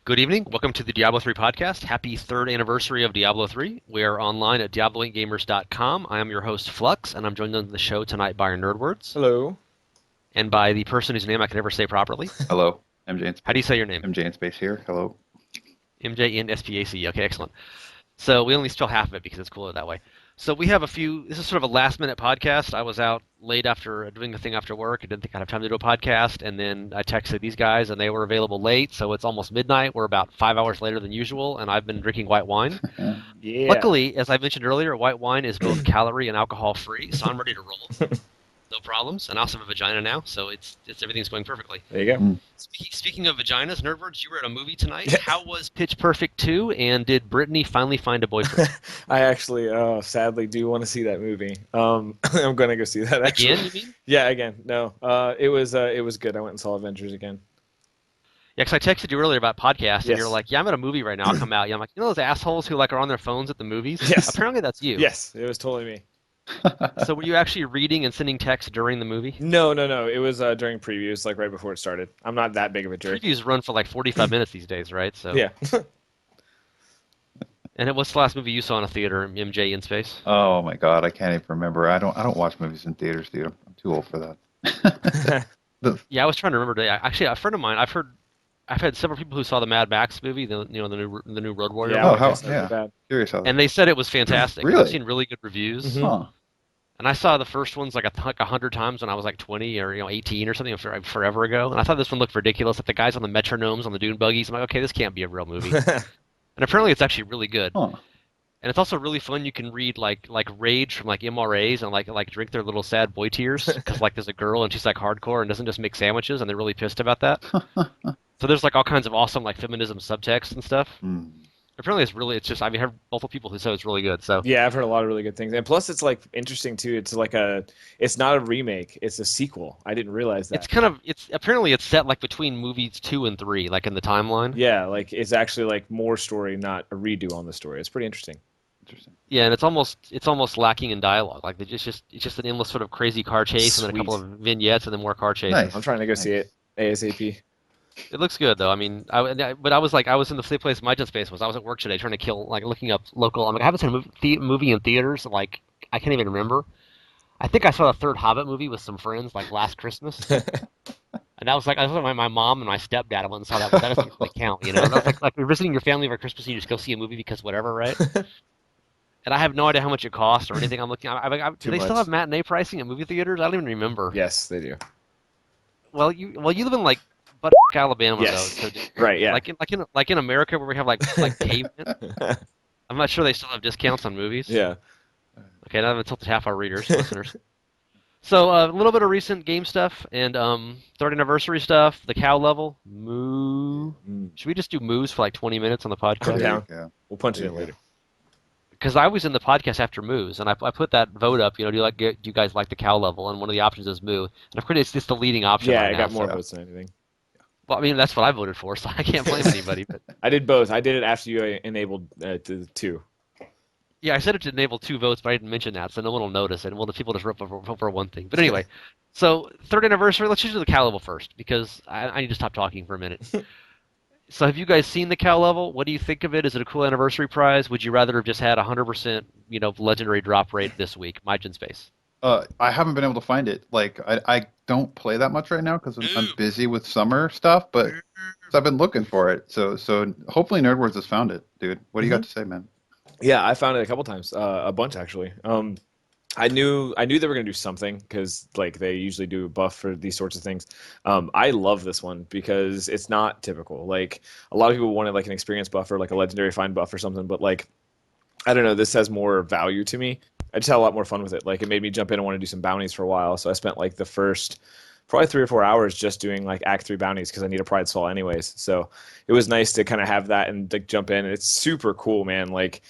Good evening. Welcome to the Diablo 3 podcast. Happy third anniversary of Diablo 3. We are online at diablo8gamers.com. I am your host, Flux, and I'm joined on the show tonight by our Nerdwords Hello. and by the person whose name I can never say properly. Hello, MJNSpace. How do you say your name? MJNSpace here. Hello. MJNSpace. Okay, excellent. So we only spell half of it because it's cooler that way. So we have this is sort of a last-minute podcast. I was out late after doing a thing after work. I didn't think I'd have time to do a podcast, and then I texted these guys, and they were available late, so it's almost midnight. We're about 5 hours later than usual, and I've been drinking white wine. Yeah. Luckily, as I mentioned earlier, white wine is both calorie and alcohol-free, so I'm ready to roll. No problems. And I also have a vagina now, so it's everything's going perfectly. There you go. Speaking of vaginas, Nerdwords, you were at a movie tonight. How was Pitch Perfect 2, and did Brittany finally find a boyfriend? I actually, sadly, do want to see that movie. I'm going to go see that, actually. Again, you mean? Yeah, again. No, it was good. I went and saw Avengers again. Yeah, because I texted you earlier about podcasts, and Yes. you're like, yeah, I'm at a movie right now. I'll come out. Yeah, I'm like, you know those assholes who are on their phones at the movies? Yes. Apparently that's you. Yes, it was totally me. So were you actually reading and sending texts during the movie? No. It was during previews, like right before it started. I'm not that big of a jerk. Previews run for like 45 minutes these days, right? So. Yeah. And what's the last movie you saw in a theater, MJNSpace? Oh my God, I can't even remember. I don't watch movies in theaters, dude. I'm too old for that. Yeah, I was trying to remember today. Actually, a friend of mine, I've had several people who saw the Mad Max movie, the new Road Warrior. Yeah, Oh, movie, how? that's not Yeah. bad. Curious how. and they said it was fantastic. Really? I've seen really good reviews. Mhm. Huh. And I saw the first ones like 100 times when I was like 20 or 18 or something forever ago. And I thought this one looked ridiculous. Like the guys on the metronomes on the dune buggies. I'm like, okay, this can't be a real movie. And apparently it's actually really good. Huh. And it's also really fun. You can read like rage from like MRAs and like drink their little sad boy tears because like there's a girl and she's like hardcore and doesn't just make sandwiches and they're really pissed about that. So there's like all kinds of awesome like feminism subtext and stuff. Hmm. Apparently it's just I've heard multiple people who say it's really good. So Yeah, I've heard a lot of really good things. And plus, it's like interesting too. It's not a remake. It's a sequel. I didn't realize that. it's apparently it's set like between movies 2 and 3, like in the timeline. Yeah, like it's actually like more story, not a redo on the story. It's pretty interesting. Interesting. Yeah, and it's almost lacking in dialogue. Like it's just an endless sort of crazy car chase and then a couple of vignettes and then more car chases. Nice. I'm trying to go see it ASAP. It looks good though. I mean, but I was in the same place MJNSpace was. I was at work today trying to kill looking up local. I'm like I haven't seen a movie in theaters like I can't even remember. I think I saw the third Hobbit movie with some friends like last Christmas. And I was like my mom and my stepdad went and saw that, but that doesn't really count, you know. That's like you're visiting your family over Christmas and you just go see a movie because whatever, right? And I have no idea how much it costs or anything. I'm looking. Do they still have matinee pricing at movie theaters? I don't even remember. Yes, they do. Well, you live in like Alabama Yes. though. So Right. Yeah. Like in America where we have like pavement. I'm not sure they still have discounts on movies. Yeah. Okay, now I've tilted half our readers, listeners. So a little bit of recent game stuff and third anniversary stuff. The cow level, Moo. Should we just do Moos for like 20 minutes on the podcast? I'm down. Yeah. We'll punch it There in you later. Because I was in the podcast after Moos, and I put that vote up. You know, do you guys like the cow level? And one of the options is Moo, and of course it's just the leading option. Yeah, right I got now, more so. votes than anything. Well, I mean that's what I voted for, so I can't blame anybody. But I did both. I did it after you enabled the two. yeah, I said it to enable 2 votes, but I didn't mention that, so no one will notice it. Well, the people just vote for one thing. But anyway, so third anniversary. Let's just do the cow level first because I need to stop talking for a minute. So have you guys seen the cow level? What do you think of it? Is it a cool anniversary prize? Would you rather have just had 100%, legendary drop rate this week? MJNSpace. I haven't been able to find it. Like I don't play that much right now because I'm busy with summer stuff. But so I've been looking for it. So hopefully Nerdwords has found it, dude. What do you got to say, man? Yeah, I found it a couple times, a bunch actually. I knew they were gonna do something because like they usually do a buff for these sorts of things. I love this one because it's not typical. Like a lot of people wanted like an experience buff or like a legendary find buff or something, but like I don't know, this has more value to me. I just had a lot more fun with it. Like it made me jump in and want to do some bounties for a while. So I spent like the first probably 3 or 4 hours just doing like Act 3 bounties because I need a Pride Soul anyways. So it was nice to kind of have that and like jump in. And it's super cool, man. Like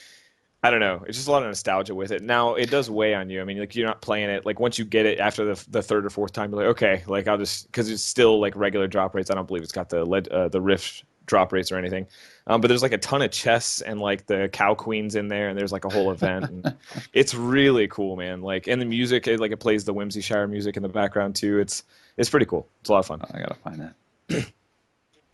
I don't know. It's just a lot of nostalgia with it. Now it does weigh on you. I mean, like you're not playing it. Like once you get it after the third or fourth time, you're like, okay, like I'll just because it's still like regular drop rates. I don't believe it's got the Rift drop rates or anything. But there's like a ton of chests and like the cow queens in there, and there's like a whole event. And it's really cool, man. Like and the music, it plays the Whimsyshire music in the background too. It's pretty cool. It's a lot of fun. I gotta find that.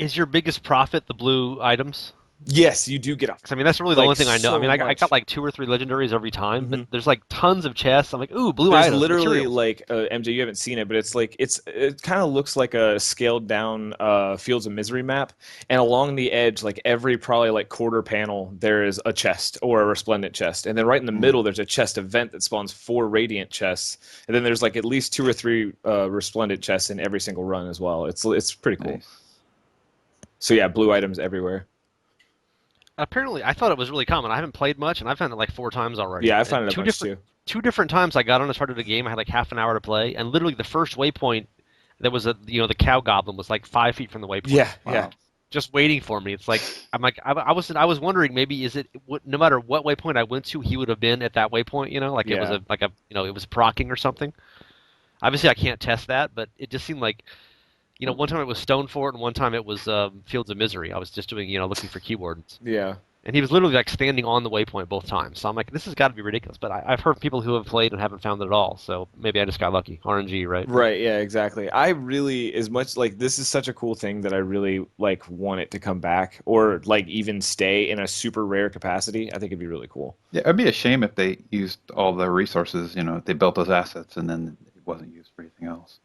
Is your biggest profit the blue items? Yes, you do get a 'Cause, I mean, that's really the like only thing I know. I so mean, I got much. like 2 or 3 legendaries every time, but Hmm. there's like tons of chests. I'm like, ooh, blue There's items, literally materials. like MJ, you haven't seen it, but it's like it kind of looks like a scaled down Fields of Misery map, and along the edge, like every probably like quarter panel, there is a chest or a resplendent chest, and then right in the Mm, middle, there's a chest event that spawns 4 radiant chests, and then there's like at least 2 or 3 resplendent chests in every single run as well. It's pretty cool. nice. So yeah, blue items everywhere. Apparently, I thought it was really common. I haven't played much, and I've done it like 4 times already. Yeah, I And found it a bunch too. two different times I got on and started the game. I had like half an hour to play, and literally the first waypoint, there was the cow goblin was like 5 feet from the waypoint, Yeah, yeah. Wow. just waiting for me. It's like I'm like I was wondering maybe is it no matter what waypoint I went to, he would have been at that waypoint. Like it was Yeah. it was procking or something. Obviously, I can't test that, but it just seemed like one time it was Stonefort, and one time it was Fields of Misery. I was just doing looking for keywords. Yeah. And he was literally like standing on the waypoint both times. So I'm like, this has got to be ridiculous. But I've heard people who have played and haven't found it at all. So maybe I just got lucky. RNG, right? Right, yeah, exactly. I really, as much like this is such a cool thing that I really like want it to come back or like even stay in a super rare capacity. I think it'd be really cool. Yeah, it'd be a shame if they used all the resources, if they built those assets and then it wasn't used for anything else.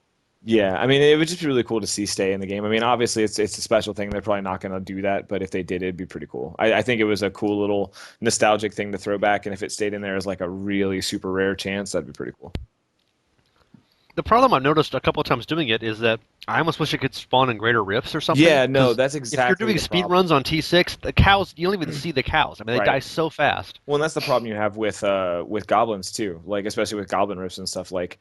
Yeah, I mean, it would just be really cool to see stay in the game. I mean, obviously, it's a special thing. They're probably not going to do that, but if they did, it'd be pretty cool. I think it was a cool little nostalgic thing to throw back, and if it stayed in there as like a really super rare chance, that'd be pretty cool. The problem I've noticed a couple of times doing it is that I almost wish it could spawn in greater rifts or something. Yeah, no, Because that's if you're exactly doing the speed problem. runs on T6, the cows, you don't even see the cows. I mean, they die Right. so fast. Well, and that's the problem you have with goblins too. Like especially with goblin rifts and stuff. Like,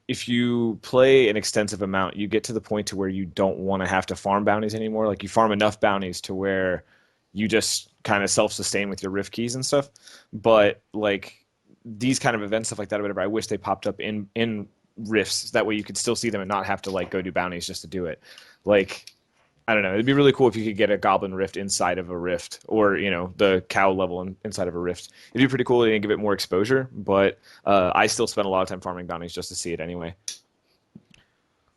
if you play an extensive amount, you get to the point to where you don't want to have to farm bounties anymore. Like you farm enough bounties to where you just kind of self-sustain with your rift keys and stuff. But like these kind of events, stuff like that, or whatever, I wish they popped up in rifts. That way you could still see them and not have to like go do bounties just to do it. Like I don't know. It'd be really cool if you could get a goblin rift inside of a rift, or the cow level inside of a rift. It'd be pretty cool and give it more exposure. But I still spend a lot of time farming bounties just to see it anyway.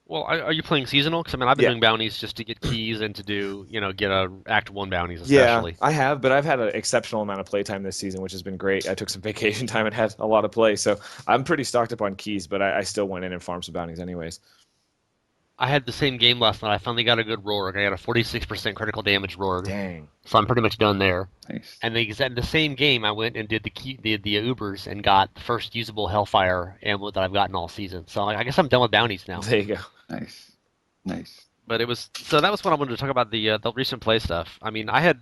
Well, are you playing seasonal? Because I mean, I've been Yeah, doing bounties just to get keys and to do, get a Act 1 bounties yeah, especially. I have, but I've had an exceptional amount of playtime this season, which has been great. I took some vacation time and had a lot of play, so I'm pretty stocked up on keys. But I still went in and farmed some bounties anyways. I had the same game last night. I finally got a good Roark. I got a 46% critical damage Roark. Dang. So I'm pretty much done there. Nice. And the same game, I went and did the Ubers and got the first usable Hellfire ammo that I've gotten all season. So I guess I'm done with bounties now. There you go. Nice. Nice. But that was what I wanted to talk about the recent play stuff. I mean, I had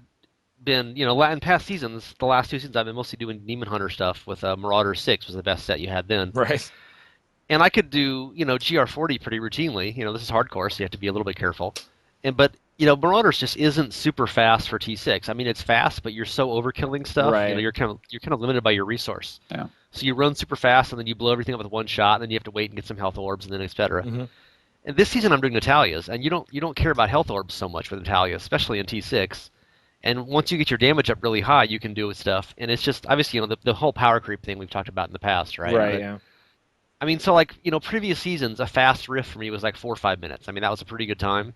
been in past seasons, the last 2 seasons, I've been mostly doing Demon Hunter stuff with Marauder 6 was the best set you had then. Right. And I could do GR40 pretty routinely. This is hardcore, so you have to be a little bit careful. But Marauders just isn't super fast for T6. I mean, it's fast, but you're so overkilling stuff. Right. You're kind of limited by your resource. Yeah. So you run super fast, and then you blow everything up with one shot, and then you have to wait and get some health orbs, and then etc. Hmm. And this season I'm doing Natalia's, and you don't care about health orbs so much with Natalia, especially in T6. And once you get your damage up really high, you can do stuff. And it's just obviously the whole power creep thing we've talked about in the past, right? Right. But, Yeah. I mean, so like previous seasons, a fast rift for me was like 4 or 5 minutes. I mean, that was a pretty good time.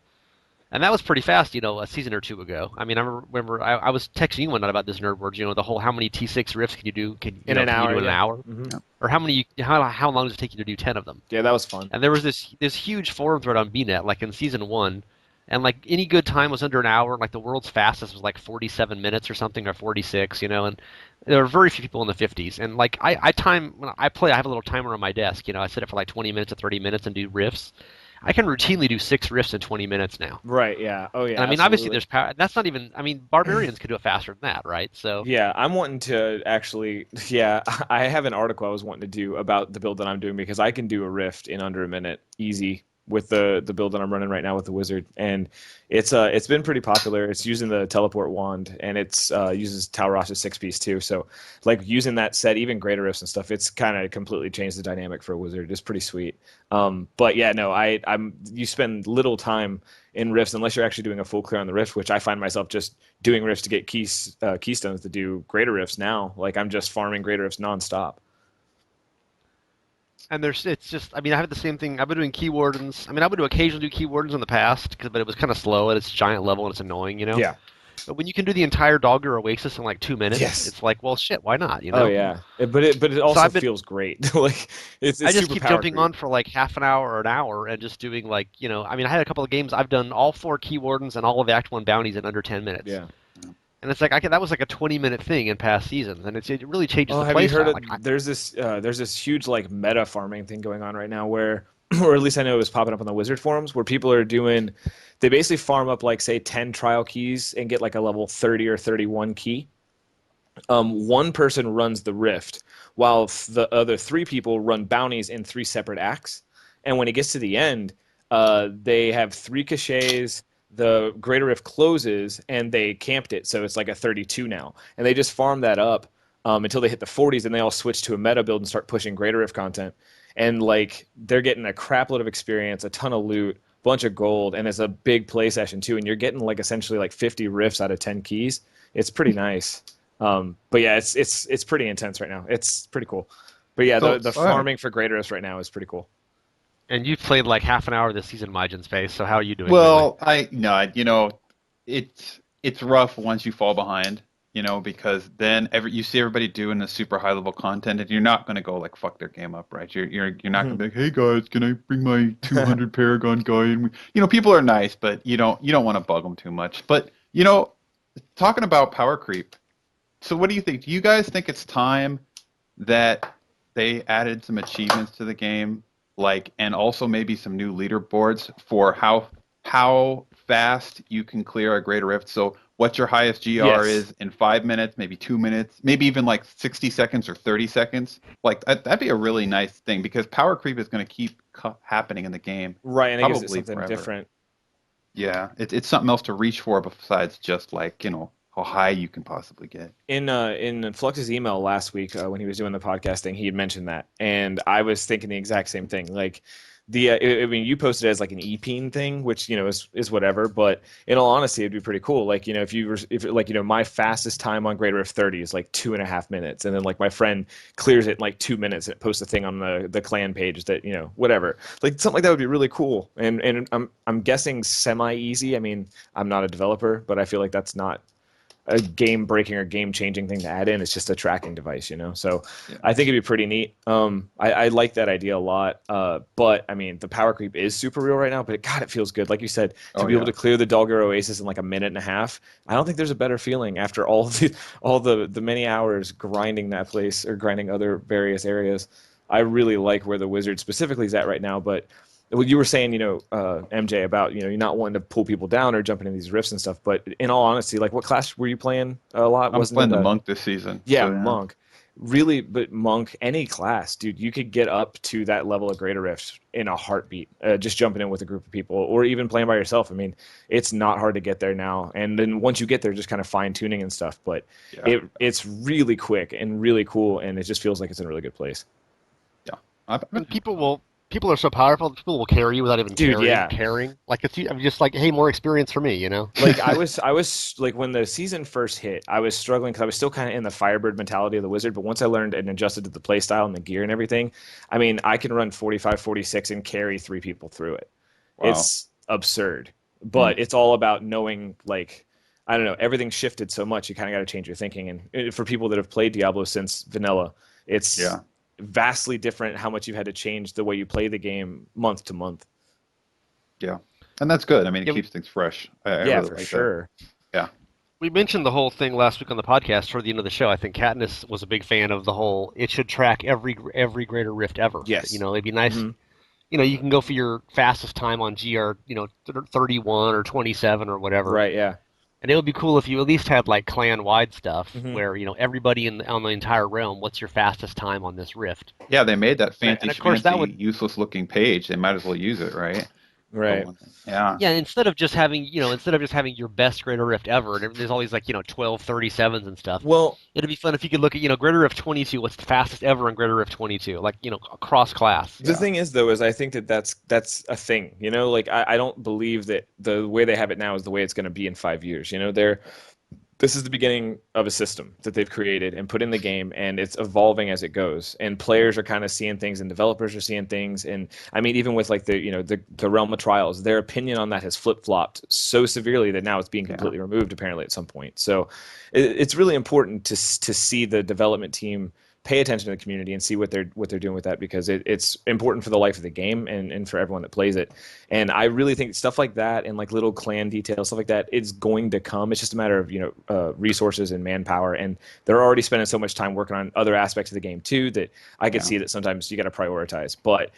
And that was pretty fast, a season or two ago. I mean, I remember I was texting you one night about this nerd words, the whole how many T6 rifts can you do? In an can you hour. do in an Yeah. hour? Hmm. Yeah. Or how long does it take you to do 10 of them? Yeah, that was fun. And there was this huge forum thread on BNet, like in season 1, and like any good time was under an hour. Like the world's fastest was like 47 minutes or something, or 46, and there are very few people in the 50s. And like I time when I play, I have a little timer on my desk. I set it for like 20 minutes to 30 minutes and do riffs. I can routinely do 6 riffs in 20 minutes now. Right. Yeah. Oh yeah. And I mean, obviously, Absolutely. there's power. That's not even. I mean, barbarians could do it faster than that, right? So Yeah, I'm wanting to actually. Yeah, I have an article I was wanting to do about the build that I'm doing because I can do a rift in under a minute, easy, with the build that I'm running right now with the wizard, and it's been pretty popular. It's using the teleport wand, and it's uses Talrash's 6 piece too. So like using that set, even greater rifts and stuff, it's kind of completely changed the dynamic for a wizard. It's pretty sweet. But yeah, no, I'm you spend little time in rifts unless you're actually doing a full clear on the rift, which I find myself just doing rifts to get keystones to do greater rifts now. Like I'm just farming greater rifts nonstop. And it's just, I mean, I have the same thing. I've been doing key wardens. I mean, I would occasionally do key wardens in the past, but it was kind of slow and it's a giant level and it's annoying, you know. Yeah. But when you can do the entire Dogger Oasis in like 2 minutes, Yes. it's like, well, shit, why not, you Oh know? yeah. But it So also I've been, feels great. Like I it's just super keep power jumping creep. on for like half an hour or an hour and just doing like, you know, I mean, I had a couple of games. I've done all 4 key wardens and all of Act 1 bounties in under 10 minutes. Yeah. And it's like that was like a 20-minute thing in past seasons, and it really changes Oh, the have you heard playstyle. of Like, there's this huge like meta farming thing going on right now where or at least I know it was popping up on the Wizard forums where people are doing they basically farm up like say 10 trial keys and get like a level 30 or 31 key. One person runs the rift while the other 3 people run bounties in 3 separate acts. And when it gets to the end, they have 3 caches. The Greater Rift closes and they camped it, so it's like a 32 now. And they just farm that up until they hit the 40s, and they all switch to a meta build and start pushing Greater Rift content. And like they're getting a crap load of experience, a ton of loot, bunch of gold, and it's a big play session too. And you're getting like essentially like 50 rifts out of 10 keys. It's pretty nice. But yeah, it's pretty intense right now. It's pretty cool. But yeah, the So, the all right. farming for Greaterist right now is pretty cool. and you've played like half an hour this season, MJNSpace. So how are you doing lately? Well, it's rough once you fall behind, because then you see everybody doing the super high level content, and you're not going to go like fuck their game up, right? You're not going Mhm. to be like, hey guys, can I bring my 200 paragon guy? And people are nice, but you don't want to bug them too much. But talking about power creep, so what do you think? Do you guys think it's time that they added some achievements to the game, like, and also maybe some new leaderboards for how fast you can clear a greater rift? So what your highest GR Yes. is in 5 minutes, maybe 2 minutes, maybe even like 60 seconds or 30 seconds. Like that'd be a really nice thing because power creep is going to keep happening in the game Right, and it gives it probably something forever. different. Yeah, it's something else to reach for besides just like, how high you can possibly get. In Flux's email last week when he was doing the podcasting, he had mentioned that, and I was thinking the exact same thing. Like I mean, you posted it as like an EPing thing, which is whatever. But in all honesty, it'd be pretty cool. Like if you were if like my fastest time on Greater Rift 30 is like 2.5 minutes, and then like my friend clears it in like 2 minutes and posts a thing on the clan page that whatever. Like something like that would be really cool. And I'm guessing semi easy. I mean, I'm not a developer, but I feel like that's not a game breaking or game changing thing to add in. It's just a tracking device, So Yeah. I think it'd be pretty neat. I like that idea a lot. But I mean, the power creep is super real right now. But God, it feels good. Like you said, to Oh be able yeah. to clear the Dogger Oasis in like a minute and a half. I don't think there's a better feeling after all the many hours grinding that place or grinding other various areas. I really like where the wizard specifically is at right now, but what you were saying, MJ, about you're not wanting to pull people down or jumping in these rifts and stuff. But in all honesty, like what class were you playing a lot? I'm Wasn't playing it the a monk this season, yeah so yeah. monk? Really, but monk, any class, dude, you could get up to that level of greater rifts in a heartbeat. Just jumping in with a group of people, or even playing by yourself. I mean, it's not hard to get there now. And then once you get there, just kind of fine tuning and stuff. But Yeah. it's really quick and really cool, and it just feels like it's in a really good place. Yeah. I've, And people are so powerful. People will carry you without even Dude, yeah. caring. Like I'm just like, hey, more experience for me, you know. Like I was like when the season first hit, I was struggling because I was still kind of in the Firebird mentality of the Wizard. But once I learned and adjusted to the play style and the gear and everything, I mean, I can run 45, 46 and carry 3 people through it. wow. It's absurd, Hmm. but it's all about knowing like I don't know. Everything shifted so much, you kind of got to change your thinking. And for people that have played Diablo since vanilla, it's Yeah. vastly different how much you've had to change the way you play the game month to month. Yeah. And that's good. I mean, it Yeah, keeps things fresh. I Yeah, really for like that. sure. Yeah. we mentioned the whole thing last week on the podcast toward the end of the show. I think Katniss was a big fan of the whole. It should track every greater rift ever. You Yes. know, it'd be nice. Hmm. You can go for your fastest time on GR. 31 or 27 or whatever. Right. Yeah. And it would be cool if you at least had like clan wide stuff Hmm. where everybody on the entire realm. What's your fastest time on this rift? Yeah, they made that fancy And of course that would schmancy, useless looking page. They might as well use it, right? The Right. one thing. Yeah. Yeah, instead of just having your best Greater Rift ever, and there's all these like 12 37s and stuff. Well, It'd be fun if you could look at Greater Rift 22. What's the fastest ever on Greater Rift 22? Like across class. the Yeah. thing is, though, is I think that that's a thing. Like I don't believe that the way they have it now is the way it's going to be in 5 years. They're this is the beginning of a system that they've created and put in the game, and it's evolving as it goes, and players are kind of seeing things and developers are seeing things. And I mean, even with like the realm of trials, their opinion on that has flip-flopped so severely that now it's being Yeah. completely removed apparently at some point. So it's really important to see the development team pay attention to the community and see what they're doing with that, because it's important for the life of the game and for everyone that plays it. And I really think stuff like that and like little clan details, stuff like that, it's going to come. It's just a matter of resources and manpower, and they're already spending so much time working on other aspects of the game too that I could Yeah. see that sometimes you got to prioritize. But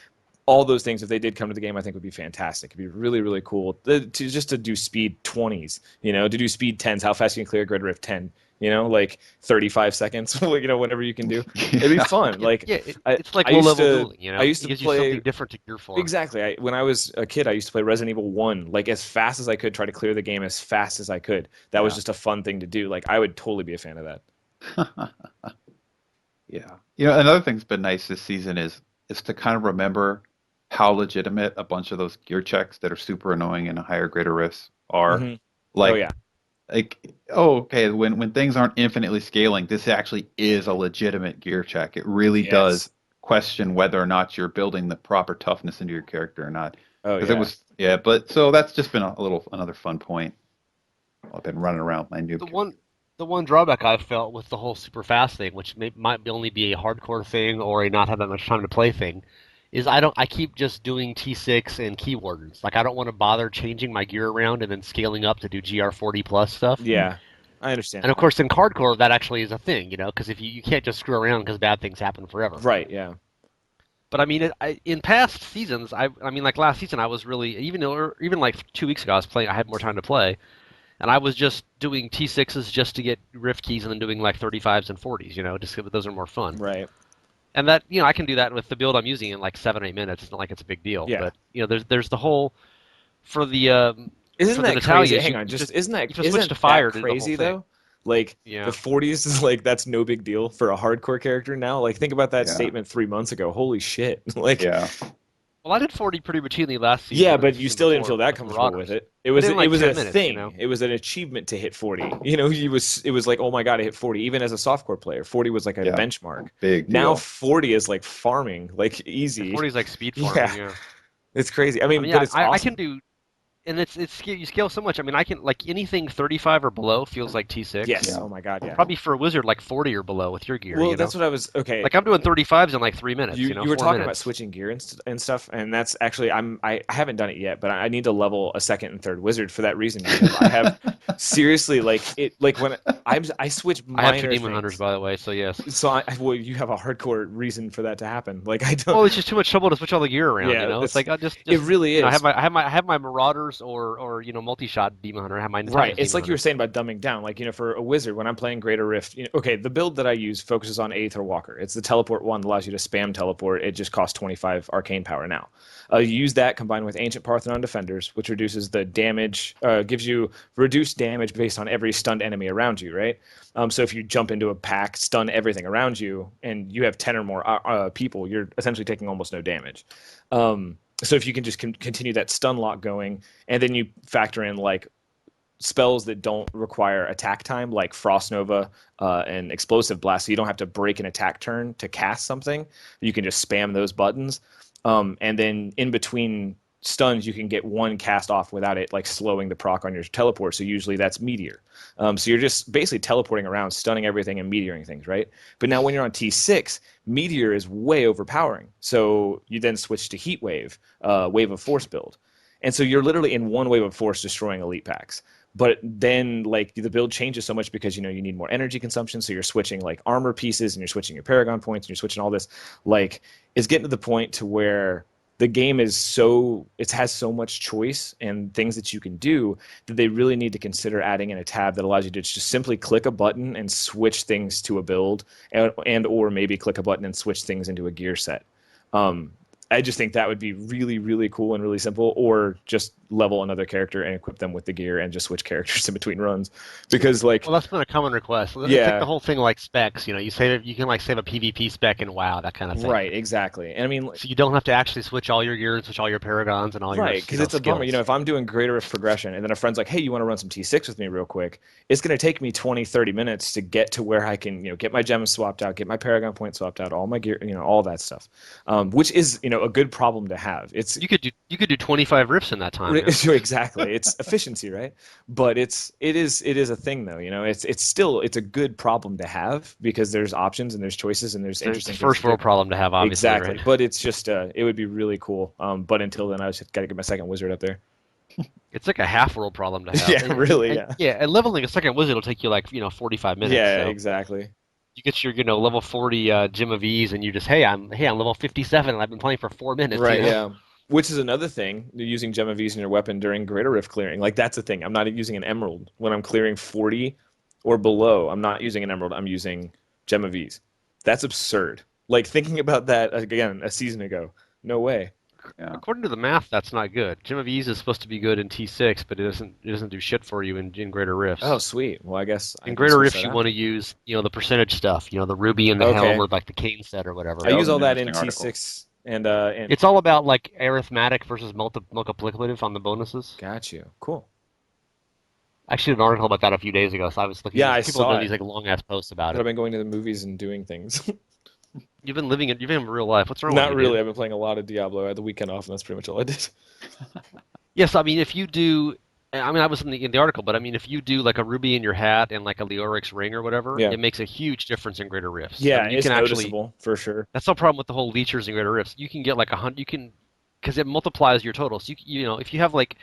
all those things, if they did come to the game, I think would be fantastic. It'd be really, really cool to do speed 20s, to do speed 10s, how fast you can clear a grid rift 10, like 35 seconds, whatever you can do. It'd be Yeah. fun. Like Yeah, I, it's like I low used level to, dueling. I used It to gives you something play different to gear for. exactly. When I was a kid, I used to play Resident Evil 1 like as fast as I could, try to clear the game as fast as I could. That was Yeah. just a fun thing to do. Like I would totally be a fan of that. Yeah. Another thing's been nice this season is to kind of remember how legitimate a bunch of those gear checks that are super annoying in a higher greater rifts are. Hmm. Oh Like yeah. oh, okay, when things aren't infinitely scaling, this actually is a legitimate gear check. It really does Yes. question whether or not you're building the proper toughness into your character or not. Oh Because it yeah. was, yeah, but so that's just been another fun point. I've been running around with my noob The character. one the one drawback I felt with the whole super fast thing, which might only be a hardcore thing or a not have that much time to play thing, is I keep just doing T6 and key wardens. Like I don't want to bother changing my gear around and then scaling up to do GR40 plus stuff. Yeah. I understand And of that. course, in hardcore, that actually is a thing, because if you can't just screw around because bad things happen forever. Right. Yeah. But I mean, in past seasons, I mean, like last season, I was really even like 2 weeks ago, I was playing. I had more time to play, and I was just doing T6s just to get rift keys, and then doing like 35s and 40s. Just 'cause those are more fun. Right. And that I can do that with the build I'm using in like 7 or 8 minutes. It's not like it's a big deal. Yeah. But there's the whole for the Isn't for the that crazy? Natalias, Hang you on, you just just isn't you that just switch to isn't fire that to do the whole crazy thing. though? Like the Yeah. 40s is like that's no big deal for a hardcore character now. Like think about that Yeah, statement 3 months ago. Holy shit! Like yeah, Well, I did 40 pretty routinely last yeah, season and but the you season still didn't before feel that with comfortable with Marauders. it. It But was in it like was 10 a minutes. thing. It was an achievement to hit 40. It was like, oh my god, I hit 40. Even as a softcore player, 40 was like a yeah. benchmark. Big Now deal. 40 is like farming, like Yeah, easy. 40 is like speed farming, Yeah, yeah. it's crazy. I I mean, mean, but yeah, it's I can awesome. do, and you scale so much. I mean, I can like anything 35 or below feels like T6. Yes. Yeah, Oh my god, yeah. Probably for a wizard like 40 or below with your gear. Well, that's what I was. Okay, Like I'm doing 35s in like 3 minutes. you were Four talking about minutes. switching gear and stuff, and that's actually I haven't done it yet, but I need to level a second and third wizard for that reason because I have seriously like when I switch I have two minor demon hunters, things. by the way, so yes. So well, you have a hardcore reason for that to happen. Like I don't. Well, it's just too much trouble to switch all the gear around. Yeah, It's like I just it just really I have is. my marauders or multi-shot demon hunter. I have my Right. Natalia's It's demon like you were hunter. saying about dumbing down. Like, for a wizard, when I'm playing Greater Rift, okay, the build that I use focuses on Aether Walker. It's the teleport one that allows you to spam teleport. It just costs 25 arcane power now. You use that combined with Ancient Parthenon Defenders, which reduces the damage, gives you reduced damage based on every stunned enemy around you, right? So if you jump into a pack, stun everything around you, and you have 10 or more people, you're essentially taking almost no damage. So if you can just continue that stun lock going, and then you factor in like spells that don't require attack time, like Frost Nova and Explosive Blast, so you don't have to break an attack turn to cast something. You can just spam those buttons, and then in between stuns, you can get one cast off without it like slowing the proc on your teleport. So usually that's Meteor. So you're just basically teleporting around, stunning everything and meteoring things, right? But now when you're on T6, Meteor is way overpowering. So you then switch to Heat Wave, Wave of Force build. And so you're literally in one wave of force destroying elite packs. But then like the build changes so much because you need more energy consumption, so you're switching like armor pieces and you're switching your paragon points and you're switching all this. Like it's getting to the point to where the game is it has so much choice and things that you can do that they really need to consider adding in a tab that allows you to just simply click a button and switch things to a build, and or maybe click a button and switch things into a gear set. I just think that would be really, really cool and really simple, or just level another character and equip them with the gear and just switch characters in between runs. Because, like, Well, that's been a common request. It's like the yeah, whole thing like specs. You save it. You can like save a PvP spec in WoW, that kind of thing. right, exactly. And I mean, So you don't have to actually switch all your gear and switch all your paragons and all your right, because it's a bummer. skills. If I'm doing greater rift progression and then a friend's like, hey, you want to run some T6 with me real quick? It's going to take me 20, 30 minutes to get to where I can, get my gems swapped out, get my paragon point swapped out, all my gear, all that stuff, which is, a good problem to have. It's You could do 25 rifts in that time. Man. exactly. It's efficiency, right? But it is a thing though. It's a good problem to have because there's options and there's choices and there's It's a interesting things first to do. world problem to have, obviously, Exactly. right? But it's just it would be really cool. But until then, I just got to get my second wizard up there. It's like a half world problem to have. Yeah, really. Yeah. Yeah, and leveling a second wizard will take you like 45 minutes. Yeah, So exactly. you get your level 40 Gem of Ease, and you just I'm level 57, and I've been playing for 4 minutes. Right. Yeah. Which is another thing, using gem of ease in your weapon during greater rift clearing. Like that's a thing. I'm not using an emerald when I'm clearing 40 or below. I'm not using an emerald. I'm using gem of ease. That's absurd. Like thinking about that again a season ago. No way. Yeah. According to the math, that's not good. Gem of Ease is supposed to be good in T6, but it doesn't do shit for you in Greater Rifts. Oh, sweet. Well, I guess I In can Greater switch Rifts, that you out. want to use the percentage stuff, the ruby and the helm, Okay. or like the cane set or whatever. I That use was all an that in interesting article. T6 and It's all about like arithmetic versus multiplicative on the bonuses. got you. Cool. I actually did an article about that a few days ago, so I was looking. Yeah, I People have saw done it. these like long ass posts about But I've it. been going to the movies and doing things. You've been living it. You've been in real life. What's wrong with Not you, really. dude? I've been playing a lot of Diablo. I had the weekend off, and that's pretty much all I did. Yes, I mean if you do. I mean, I was in the article, but I mean, if you do like a ruby in your hat and like a Leorix ring or whatever, Yeah. it makes a huge difference in Greater Rifts. I Yeah, mean, you it's can actually. noticeable for sure. That's the problem with the whole leechers and Greater Rifts. You can get like you can, because it multiplies your total. So if you have like,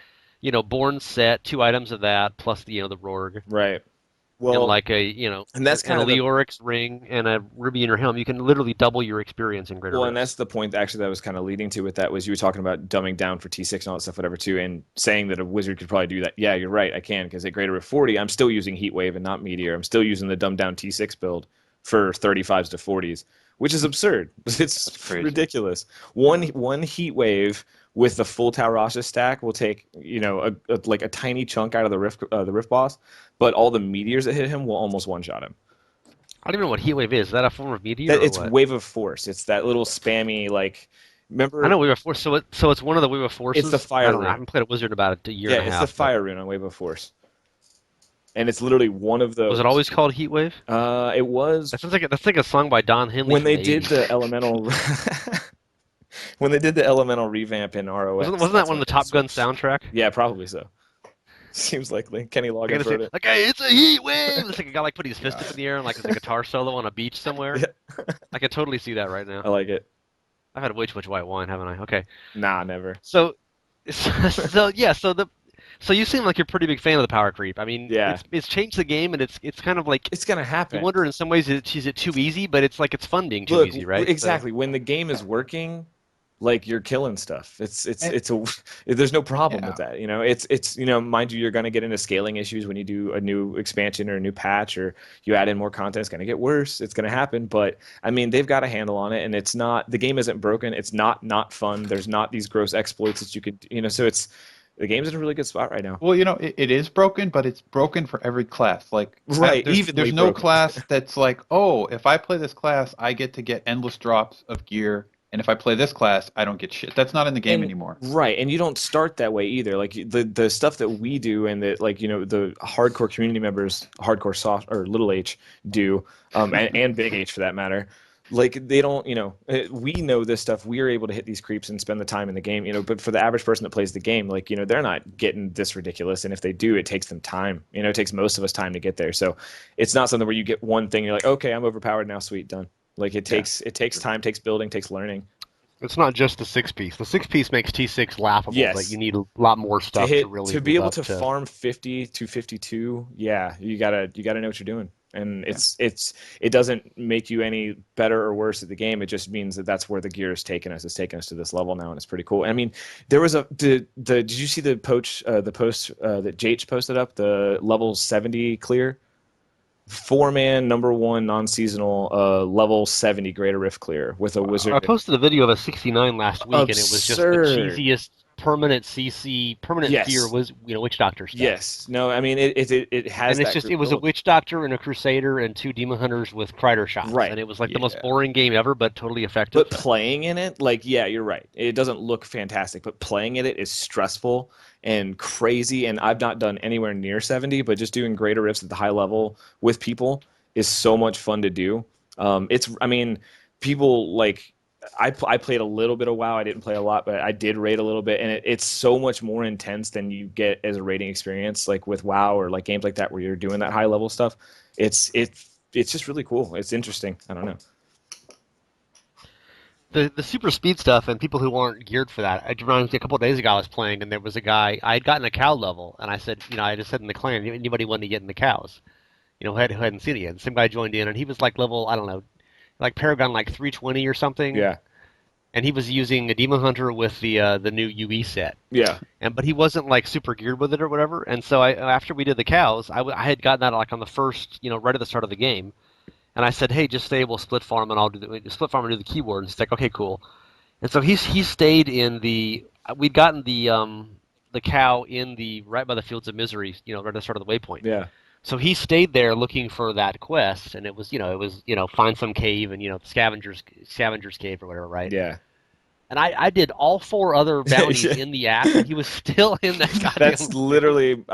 born set 2 items of that plus the Rorg Right. and Well, like and that's and kind a of the Leorix ring and a ruby in your helm, you can literally double your experience in Greater well, and that's Rifts. the point actually that I was kind of leading to with that was you were talking about dumbing down for T6 and all that stuff, whatever, too, and saying that a wizard could probably do that. Yeah, you're right, I can, because at Greater Rift 40, I'm still using Heat Wave and not Meteor. I'm still using the dumbed down T6 build for 35s to 40s, which is absurd. That's It's crazy. ridiculous. One Heat Wave with the full Taurasha stack will take like a tiny chunk out of the Rift boss, but all the meteors that hit him will almost one shot him. I don't even know what Heatwave is. Is that a form of meteor That or it's what? Wave of Force. It's that little spammy like. I know Remember, Wave of Force. So it's one of the Wave of it's the Forces. I fire don't know. I rune. haven't played a wizard in about a year Yeah, and a it's the half, but fire rune on Wave of Force, and it's literally one of was it those. always called Heatwave? It was That's like a song by Don Henley when from they the did 80s. the elemental. When they did the elemental revamp in Wasn't ROX, wasn't that that's one when of the it got Top Gun switched. soundtrack? Yeah, probably so. Seems like Kenny I gotta Loggins say, wrote it. like, hey, it's a heat wave. It's like a guy like putting his fist up God. in the air and like there's a guitar solo on a beach somewhere. Yeah, I can totally see that right now. I like it. I've had way too much white wine, haven't I? Okay, Nah, never. so, so yeah, so you seem like you're a pretty big fan of the power creep. I mean, Yeah, it's changed the game, and it's kind of like it's gonna you happen. wonder in some ways is it too easy, but it's like it's fun being too Look, easy, right? So exactly. When the game is working, like you're killing stuff. And, There's no problem with yeah. that. Mind you, you're gonna get into scaling issues when you do a new expansion or a new patch or you add in more content. It's gonna get worse. It's gonna happen. But I mean, they've got a handle on it, and it's not the game isn't broken. It's not fun. There's not these gross exploits that you could so it's the game's in a really good spot right now. Well, it is broken, but it's broken for every class. Like, Right, there's evenly no broken. class that's like, oh, if I play this class, I get to get endless drops of gear, and if I play this class, I don't get shit. That's not in the game And anymore. right, and you don't start that way either. Like the stuff that we do, and that the hardcore community members, hardcore soft or little H do, and big H for that matter. Like they don't, we know this stuff. We are able to hit these creeps and spend the time in the game, But for the average person that plays the game, like they're not getting this ridiculous. And if they do, it takes them time. It takes most of us time to get there. So it's not something where you get one thing, you're like, okay, I'm overpowered now, sweet, done. Like Yeah. it takes time, takes building, takes learning. it's not just the 6 piece. The 6 piece makes T6 laughable, but you Yes, need a lot more stuff to really to be move able up to to. farm 50 to 52, yeah, you gotta know what you're doing. And it doesn't make you any better or worse at the game. It just means that that's where the gear is taking us. It's taking us to this level now, and it's pretty cool. I mean, there was did you see the post that Jh posted up, the level 70 clear? 4-man number 1 non-seasonal level 70 Greater Rift clear with a I wizard. posted a video of a 69 last week, and it was just the Absurd. cheesiest permanent CC, permanent fear Yes. was witch doctor stuff. Yes. No, I mean it has And it's that just it was a ability. witch doctor and a crusader and 2 demon hunters with crider shots, Right. and it was like the most Yeah. boring game ever, but totally But effective. playing in it, like, yeah, you're right. It doesn't look fantastic, but playing in it is stressful and crazy. And I've not done anywhere near 70, but just doing greater rifts at the high level with people is so much fun to do. I mean, people like, I played a little bit of WoW. I didn't play a lot, but I did raid a little bit, and it's so much more intense than you get as a raiding experience, like with WoW or like games like that where you're doing that high level stuff. It's just really cool. It's interesting. I don't know. The super speed stuff and people who aren't geared for that. I remember a couple of days ago I was playing, and there was a guy. I had gotten a cow level, and I said, I just said in the clan, anybody want to get in the cows? Who hadn't seen it yet. And some guy joined in, and he was like level, I don't know, like paragon like 320 or something, Yeah. and he was using a demon hunter with the new UE set. Yeah. But he wasn't like super geared with it or whatever. And so after we did the cows, I had gotten that like on the first, right at the start of the game. And I said, hey, just stay. We'll split farm, and I'll do the split farm and do the keyword. And he's like, okay, cool. And so he stayed in the. We'd gotten the cow in the right by the Fields of Misery, right at the start of the waypoint. Yeah. So he stayed there looking for that quest, and it was find some cave and scavengers cave or whatever, right? Yeah. And I did all 4 other bounties in the act, and he was still in that That's goddamn cave. literally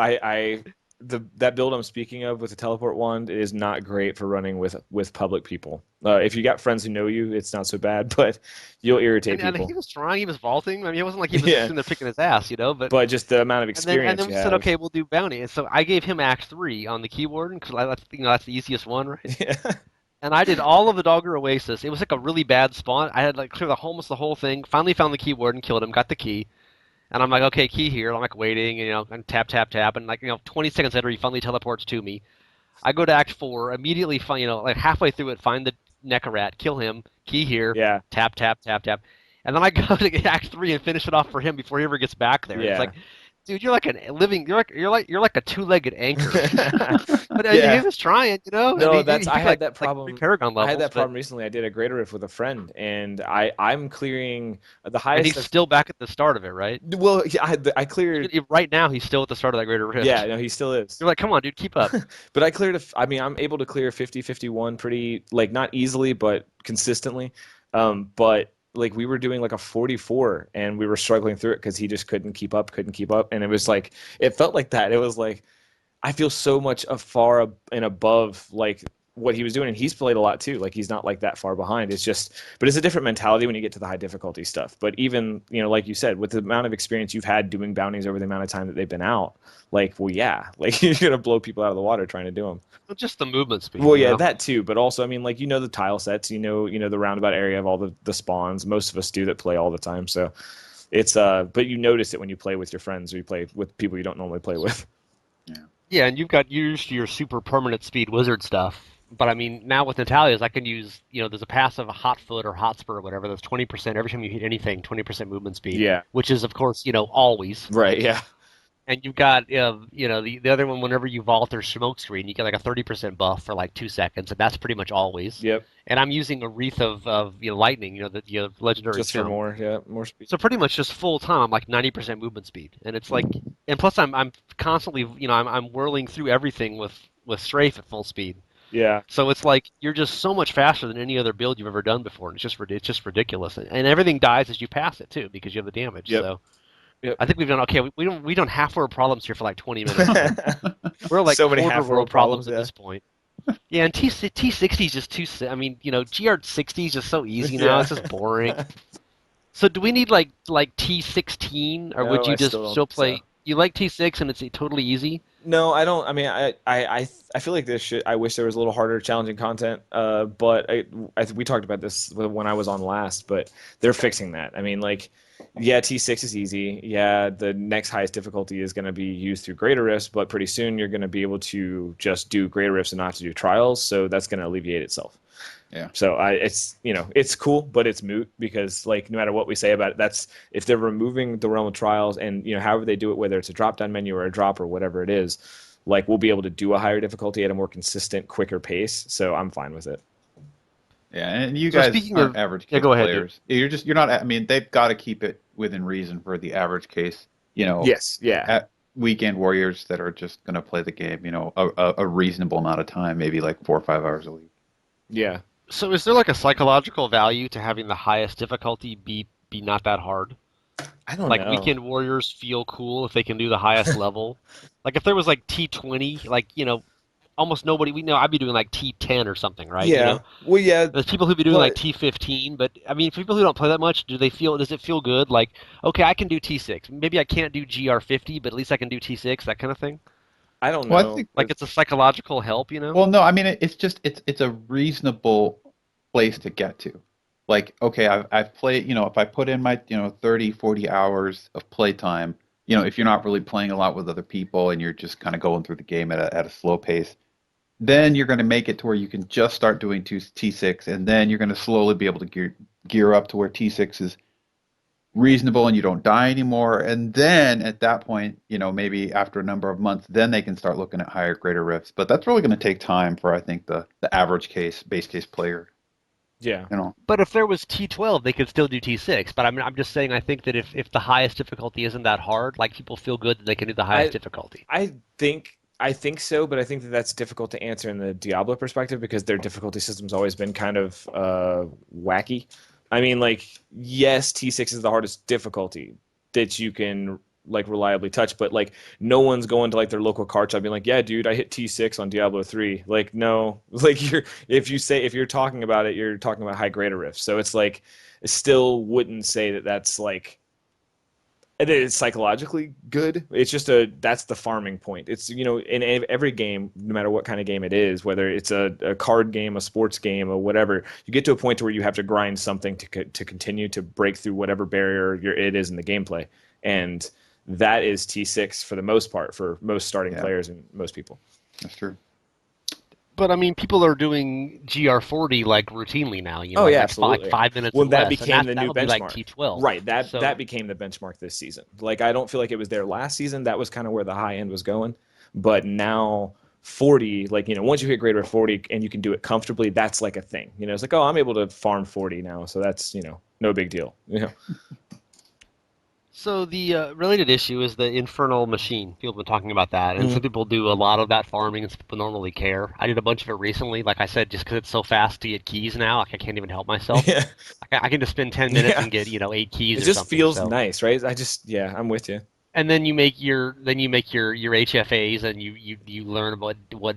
that build I'm speaking of with the teleport wand is not great for running with public people. If you got friends who know you, it's not so bad, but you'll irritate And he people. was trying, he was vaulting. I mean, it wasn't like he was just Yeah, sitting there picking his ass. But but just the amount of and then experience we you said, have. okay, we'll do bounty. And so I gave him Act 3 on the key warden because that's the easiest one, right? Yeah. And I did all of the Dogger Oasis. It was like a really bad spawn. I had like cleared almost the whole thing. Finally found the key warden, killed him, got the key. And I'm like, okay, key here. I'm like waiting, and tap, tap, tap, and 20 seconds later, he finally teleports to me. I go to Act 4, immediately find, like halfway through it, find the Necarat, kill him, key here, Yeah. tap, tap, tap, tap, and then I go to Act 3 and finish it off for him before he ever gets back there. It's Yeah. like, dude, you're like you're like a two-legged anchor. But he Yeah. was trying, and No, he I picked had that like 3 problem. Paragon I had levels, that but problem recently. I did a greater riff with a friend, and I'm clearing the and highest. he's still back at the start of it, right? Well, yeah, I cleared. Right now, he's still at the start of that Greater Yeah, Rift. no, he still is. You're like, come on, dude, keep up. But I cleared I mean, I'm able to clear 50, 51 pretty, like, not easily, but consistently. But like we were doing like a 44 and we were struggling through it because he just couldn't keep up. And it was like, it felt like that. It was like, I feel so much afar and above like what he was doing, and he's played a lot too. Like he's not like that far behind. It's just, but it's a different mentality when you get to the high difficulty stuff. But even like you said, with the amount of experience you've had doing bounties over the amount of time that they've been out, like well, yeah, like you're gonna blow people out of the water trying to do them. Just the movement speed, Well, yeah, that too, but also, I mean, like the tile sets, the roundabout area of all the spawns. Most of us do that play all the time, so it's but you notice it when you play with your friends or you play with people you don't normally play with. Yeah. Yeah, and you've got used your super permanent speed wizard stuff. But I mean, now with Natalia's, I can use, there's a passive hot foot or hot spur or whatever. That's 20% every time you hit anything, 20% movement speed, Yeah. which is, of course, always. Right. Yeah. And you've got, the other one, whenever you vault or smoke screen, you get like a 30% buff for like 2 seconds, and that's pretty much always. Yep. And I'm using a wreath of lightning, the legendary Just for gem. more, yeah, more speed. So pretty much just full time, I'm like 90% movement speed, and it's like, and plus I'm constantly, I'm whirling through everything with strafe at full speed. Yeah. So it's like you're just so much faster than any other build you've ever done before, and it's just ridiculous. And everything dies as you pass it too, because you have the damage. Yep. So Yep. I think we've done okay. We don't half world problems here for like 20 minutes. We're like So many quarter half world world problems problems, at yeah. this point. Yeah, and T60 is just too. I mean, GR60 is just so easy now. It's just boring. So do we need like T16, or would No, you I just still don't still think so. play? You like T6 and it's totally easy? No, I don't. I mean, I feel like this should. I wish there was a little harder, challenging content. But we talked about this when I was on last. But they're fixing that. I mean, like, yeah, T6 is easy. Yeah, the next highest difficulty is going to be used through greater rifts. But pretty soon you're going to be able to just do greater rifts and not have to do trials. So that's going to alleviate itself. Yeah. So it's cool, but it's moot because like no matter what we say about it, that's if they're removing the realm of trials and however they do it, whether it's a drop down menu or a drop or whatever it is, like we'll be able to do a higher difficulty at a more consistent, quicker pace. So I'm fine with it. Yeah, and you So guys speaking aren't of, average yeah, case go ahead, dude. players. You're not. I mean, they've got to keep it within reason for the average case. You know, Yes, yeah, at weekend warriors that are just going to play the game. You know, a reasonable amount of time, maybe like 4 or 5 hours a week. yeah. So is there like a psychological value to having the highest difficulty be not that hard? I don't Like know. weekend warriors feel cool if they can do the highest level. Like if there was like T20, like almost nobody we know I'd be doing like T10 or something, right? Yeah, well, yeah, There's people who be doing like but T15, but I mean, for people who don't play that much, does it feel good? Like, okay, I can do T6. Maybe I can't do GR50, but at least I can do T6, that kind of thing. I don't Well, I know. think. Like it's a psychological help. Well, no, I mean it's just it's a reasonable place to get to. Like, okay, I've played, if I put in my, 30, 40 hours of playtime, if you're not really playing a lot with other people and you're just kind of going through the game at a slow pace, then you're going to make it to where you can just start doing T6, and then you're going to slowly be able to gear up to where T6 is reasonable and you don't die anymore. And then at that point, maybe after a number of months, then they can start looking at higher, greater rifts. But that's really going to take time for, I think, the average base case player. Yeah, You know, But if there was T12, they could still do T6. But I mean, I'm just saying, I think that if the highest difficulty isn't that hard, like people feel good that they can do the highest I difficulty. I think so, but I think that that's difficult to answer in the Diablo perspective because their difficulty system's always been kind of wacky. I mean, like, yes, T6 is the hardest difficulty that you can like reliably touch, but like no one's going to like their local card shop being like, yeah, dude, I hit T6 on Diablo 3. Like, no, like if you're talking about it, you're talking about high greater rifts. So it's like, I still wouldn't say that that's like it is psychologically good. It's just that's the farming point. It's in every game, no matter what kind of game it is, whether it's a card game, a sports game, or whatever, you get to a point where you have to grind something to continue to break through whatever barrier it is in the gameplay, and that is T6 for the most part for most starting yeah, players and most people. that's true. But I mean, people are doing GR40 like routinely now. Oh Like yeah, like five, absolutely. 5 minutes Well, and that less, and became that the that new would be like benchmark. T12. Right, that So became the benchmark this season. Like I don't feel like it was there last season. That was kind of where the high end was going. But now 40, like once you hit greater 40 and you can do it comfortably, that's like a thing. It's like, oh, I'm able to farm 40 now, so that's, no big deal. So the related issue is the Infernal Machine. People have been talking about that, and some Mhm. people do a lot of that farming, and some people normally care. I did a bunch of it recently, like I said, just because it's so fast to get keys now. Like I can't even help myself. Yeah. I can just spend 10 minutes Yeah. and get 8 keys It or just something. feels So, nice, right? Yeah, I'm with you. and then you make your HFAs, and you learn what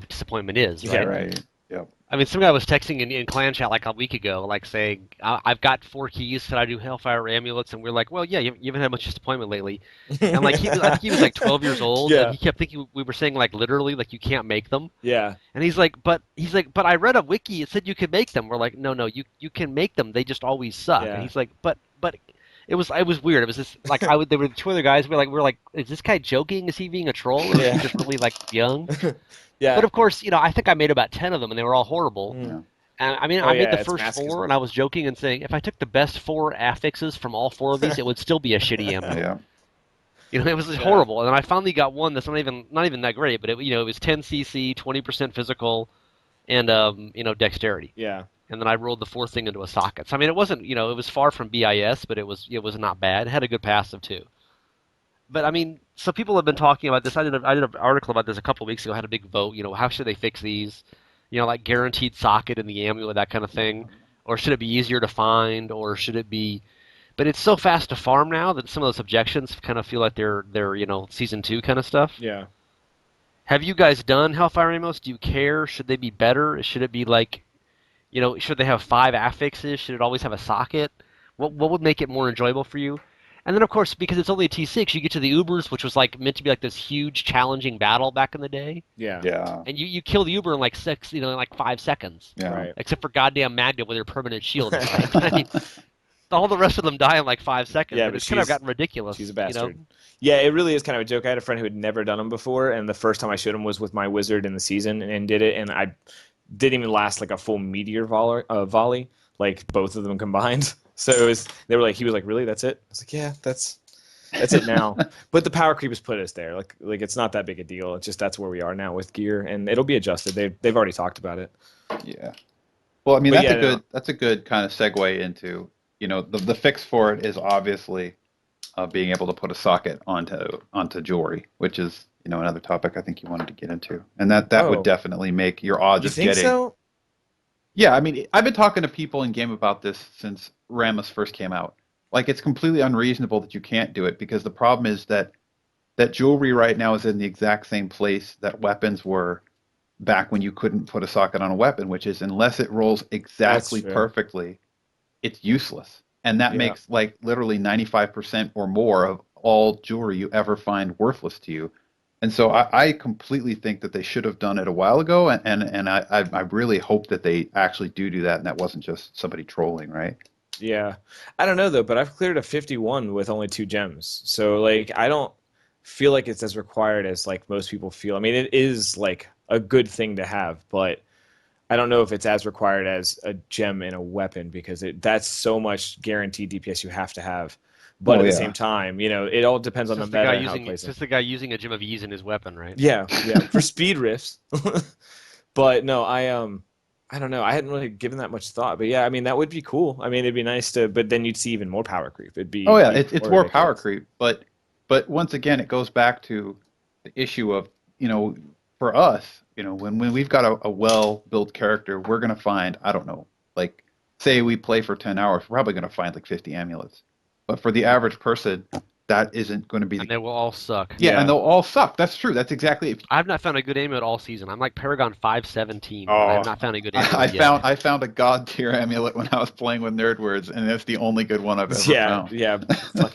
disappointment is, Yeah, right? right. Right. Yep. I mean, some guy was texting in clan chat like a week ago, like saying, "I've got 4 keys. Can I do Hellfire amulets?" And we're like, "Well, yeah, you haven't had much disappointment lately." And like I think he was like 12 years old, and Yeah. he kept thinking we were saying like literally like you can't make them. Yeah. And he's like, but I read a wiki. It said you could make them. We're like, no, you can make them. They just always suck. And Yeah. he's like, but it was weird. It was just like there were two other guys. We're like, is this guy joking? Is he being a troll, or is he Yeah. just really like young? But Yeah. of course, I think I made about 10 of them, and they were all horrible. Mm. Yeah. And I mean, Oh I made yeah, the it's first four, masochism. and I was joking and saying if I took the best four affixes from all four of these, it would still be a shitty amulet. Yeah. It was just Yeah. horrible. And then I finally got one that's not even that great, but it was 10 CC, 20% physical, and dexterity. Yeah. And then I rolled the fourth thing into a socket. So I mean, it wasn't it was far from BIS, but it was not bad. It had a good passive too. But I mean, so people have been talking about this. I did an article about this a couple of weeks ago. Had a big vote. How should they fix these? Like guaranteed socket in the amulet, that kind of thing, or should it be easier to find, or should it be? But it's so fast to farm now that some of those objections kind of feel like they're season two kind of stuff. Yeah. Have you guys done Hellfire Amos? Do you care? Should they be better? Should it be like, should they have 5 affixes? Should it always have a socket? What would make it more enjoyable for you? And then, of course, because it's only a T6, you get to the Ubers, which was like meant to be like this huge, challenging battle back in the day, Yeah. Yeah. and you kill the Uber in like in like 5 seconds, Yeah. Right. except for goddamn Magda with her permanent shield, right? I mean, all the rest of them die in like 5 seconds, Yeah, and but it's kind of gotten she's a ridiculous. bastard. Yeah, it really is kind of a joke. I had a friend who had never done them before, and the first time I showed him was with my wizard in the season and did it, and I didn't even last like a full meteor volley, like both of them combined. So they were like, he was like, really, that's it? I was like, yeah, that's That's it now. But the power creep has put us there. Like it's not that big a deal. It's just that's where we are now with gear, and it'll be adjusted. They've already talked about it. Yeah. Well, I mean, But yeah, no. that's a good kind of segue into, the fix for it is obviously being able to put a socket onto jewelry, which is, another topic I think you wanted to get into. And that would Oh, definitely make your odds you of think getting. so? Yeah, I mean, I've been talking to people in game about this since Rammus first came out. Like, it's completely unreasonable that you can't do it because the problem is that jewelry right now is in the exact same place that weapons were back when you couldn't put a socket on a weapon, which is unless it rolls That's exactly true. perfectly, it's useless. And that Yeah. makes like literally 95% or more of all jewelry you ever find worthless to you. And so I completely think that they should have done it a while ago, and I really hope that they actually do that, and that wasn't just somebody trolling, right? Yeah. I don't know though, but I've cleared a 51 with only 2 gems. So like I don't feel like it's as required as like most people feel. I mean, it is like a good thing to have, but I don't know if it's as required as a gem in a weapon because that's so much guaranteed DPS you have to have. But Oh at the same yeah. time, it all depends on the meta and how it It's plays in. just the guy using a gem of ease in his weapon, right? Yeah, yeah, for speed rifts. But no, I don't know. I hadn't really given that much thought. But yeah, I mean that would be cool. I mean it'd be nice to, but then you'd see even more power creep. It'd Oh be yeah, even it's more more power ridiculous. creep, but once again, it goes back to the issue of, you know, for us, when we've got a well-built character, we're gonna find, I don't know, like say we play for 10 hours, we're probably gonna find like 50 amulets. But for the average person, that isn't going to be And the. they will all suck. Yeah, and Yeah. they'll all suck. That's true. That's exactly. If, I have not found a good amulet all season. I'm like Paragon 517, and I have oh, not found a good I amulet yet. found I found a god tier amulet when I was playing with Nerd Words, and that's the only good one I've ever Yeah, found. yeah.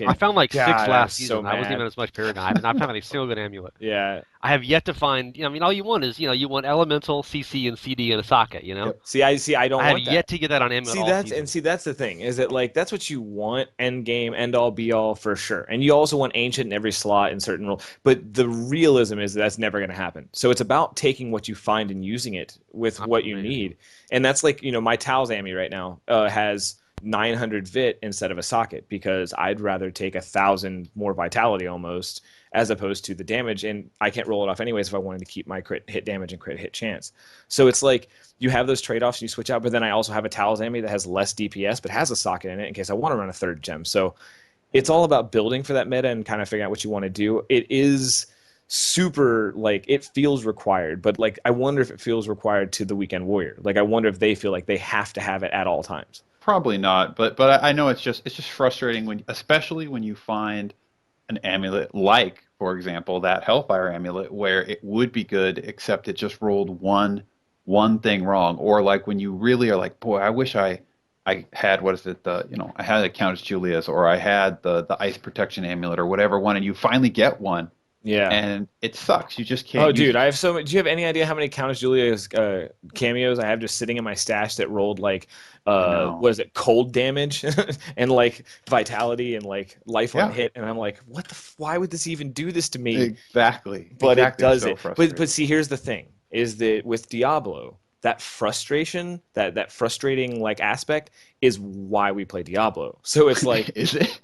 I Fucking found like six God, I was last so season. I wasn't even mad. as much Paragon. I have not found a single good amulet. Yeah. I have yet to find. I mean, all you want is, you want Elemental, CC, and CD in a socket. Yep. See, I don't I have want that. yet to get that on amulet all season. See that's the thing is that like that's what you want end game end all be all for sure, and you also want ancient in every slot in certain role. But the realism is that's never going to happen. So it's about taking what you find and using it with what you Optimization. need, and that's like my Tal's Ami right now has 900 vit instead of a socket because I'd rather take 1,000 more vitality almost as opposed to the damage, and I can't roll it off anyways if I wanted to keep my crit hit damage and crit hit chance. So it's like you have those trade-offs and you switch out, but then I also have a Talismany that has less DPS but has a socket in it in case I want to run a third gem. So it's all about building for that meta and kind of figuring out what you want to do. It is super like it feels required, but like I wonder if it feels required to the weekend warrior. Like I wonder if they feel like they have to have it at all times. Probably not, but I know it's just frustrating when, especially when you find an amulet like, for example, that Hellfire amulet, where it would be good, except it just rolled one thing wrong, or like when you really are like, boy, I wish I had, what is it, I had a Countess Julia's, or I had the ice protection amulet or whatever one, and you finally get one, Yeah. and it sucks. You just Oh, can't use dude, it. I have so much. Do you have any idea how many Countess Julia's cameos I have just sitting in my stash that rolled like, I know. what is it, cold damage and like vitality and like life on Yeah, hit, and I'm like, what the? Why would this even do this to me? exactly, But it exactly. It's does so it. But frustrating. see, here's the thing: is that with Diablo, that frustration, that frustrating like aspect, is why we play Diablo. So it's like Is it?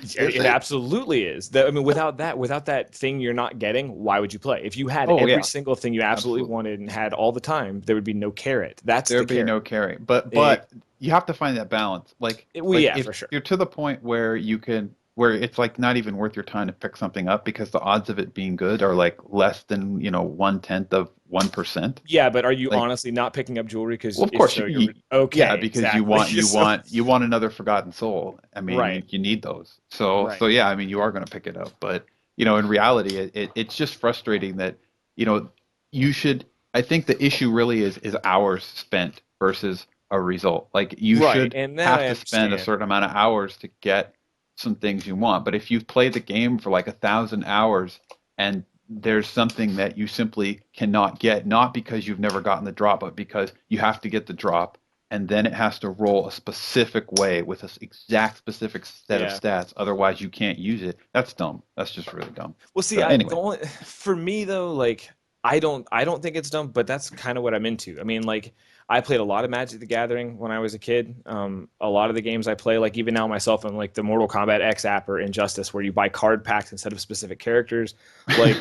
Is it it? absolutely is. I mean, without that thing you're not getting, why would you play? If you had Oh every yeah, single thing you absolutely absolutely. wanted and had all the time, there would be no carrot. That's the There'd be carrot. no carry. But It, you have to find that balance. well, Like yeah, if for sure. you're to the point where it's like not even worth your time to pick something up because the odds of it being good are like less than, 1/10 of 1%. Yeah, but are you Like, honestly not picking up jewelry? well, Because of if course so, you're yeah, okay. because you Exactly. want you So want you want another forgotten soul. I mean, right, you need those. So right. yeah, I mean, you are going to pick it up, but in reality, it's just frustrating that, you know, you should. I think the issue really is hours spent versus a result. Like you Right, should and that have I to spend a understand. certain amount of hours to get some things you want. But if you've played the game for like 1,000 hours and there's something that you simply cannot get, not because you've never gotten the drop, but because you have to get the drop, and then it has to roll a specific way with an exact specific set of Yeah. stats. Otherwise, you can't use it. That's dumb. That's just really dumb. Well, see, So I the anyway, only for me though, like I don't think it's dumb, but that's kind of what I'm into. I mean, like I played a lot of Magic the Gathering when I was a kid. A lot of the games I play, like even now myself, on like the Mortal Kombat X app or Injustice, where you buy card packs instead of specific characters. Like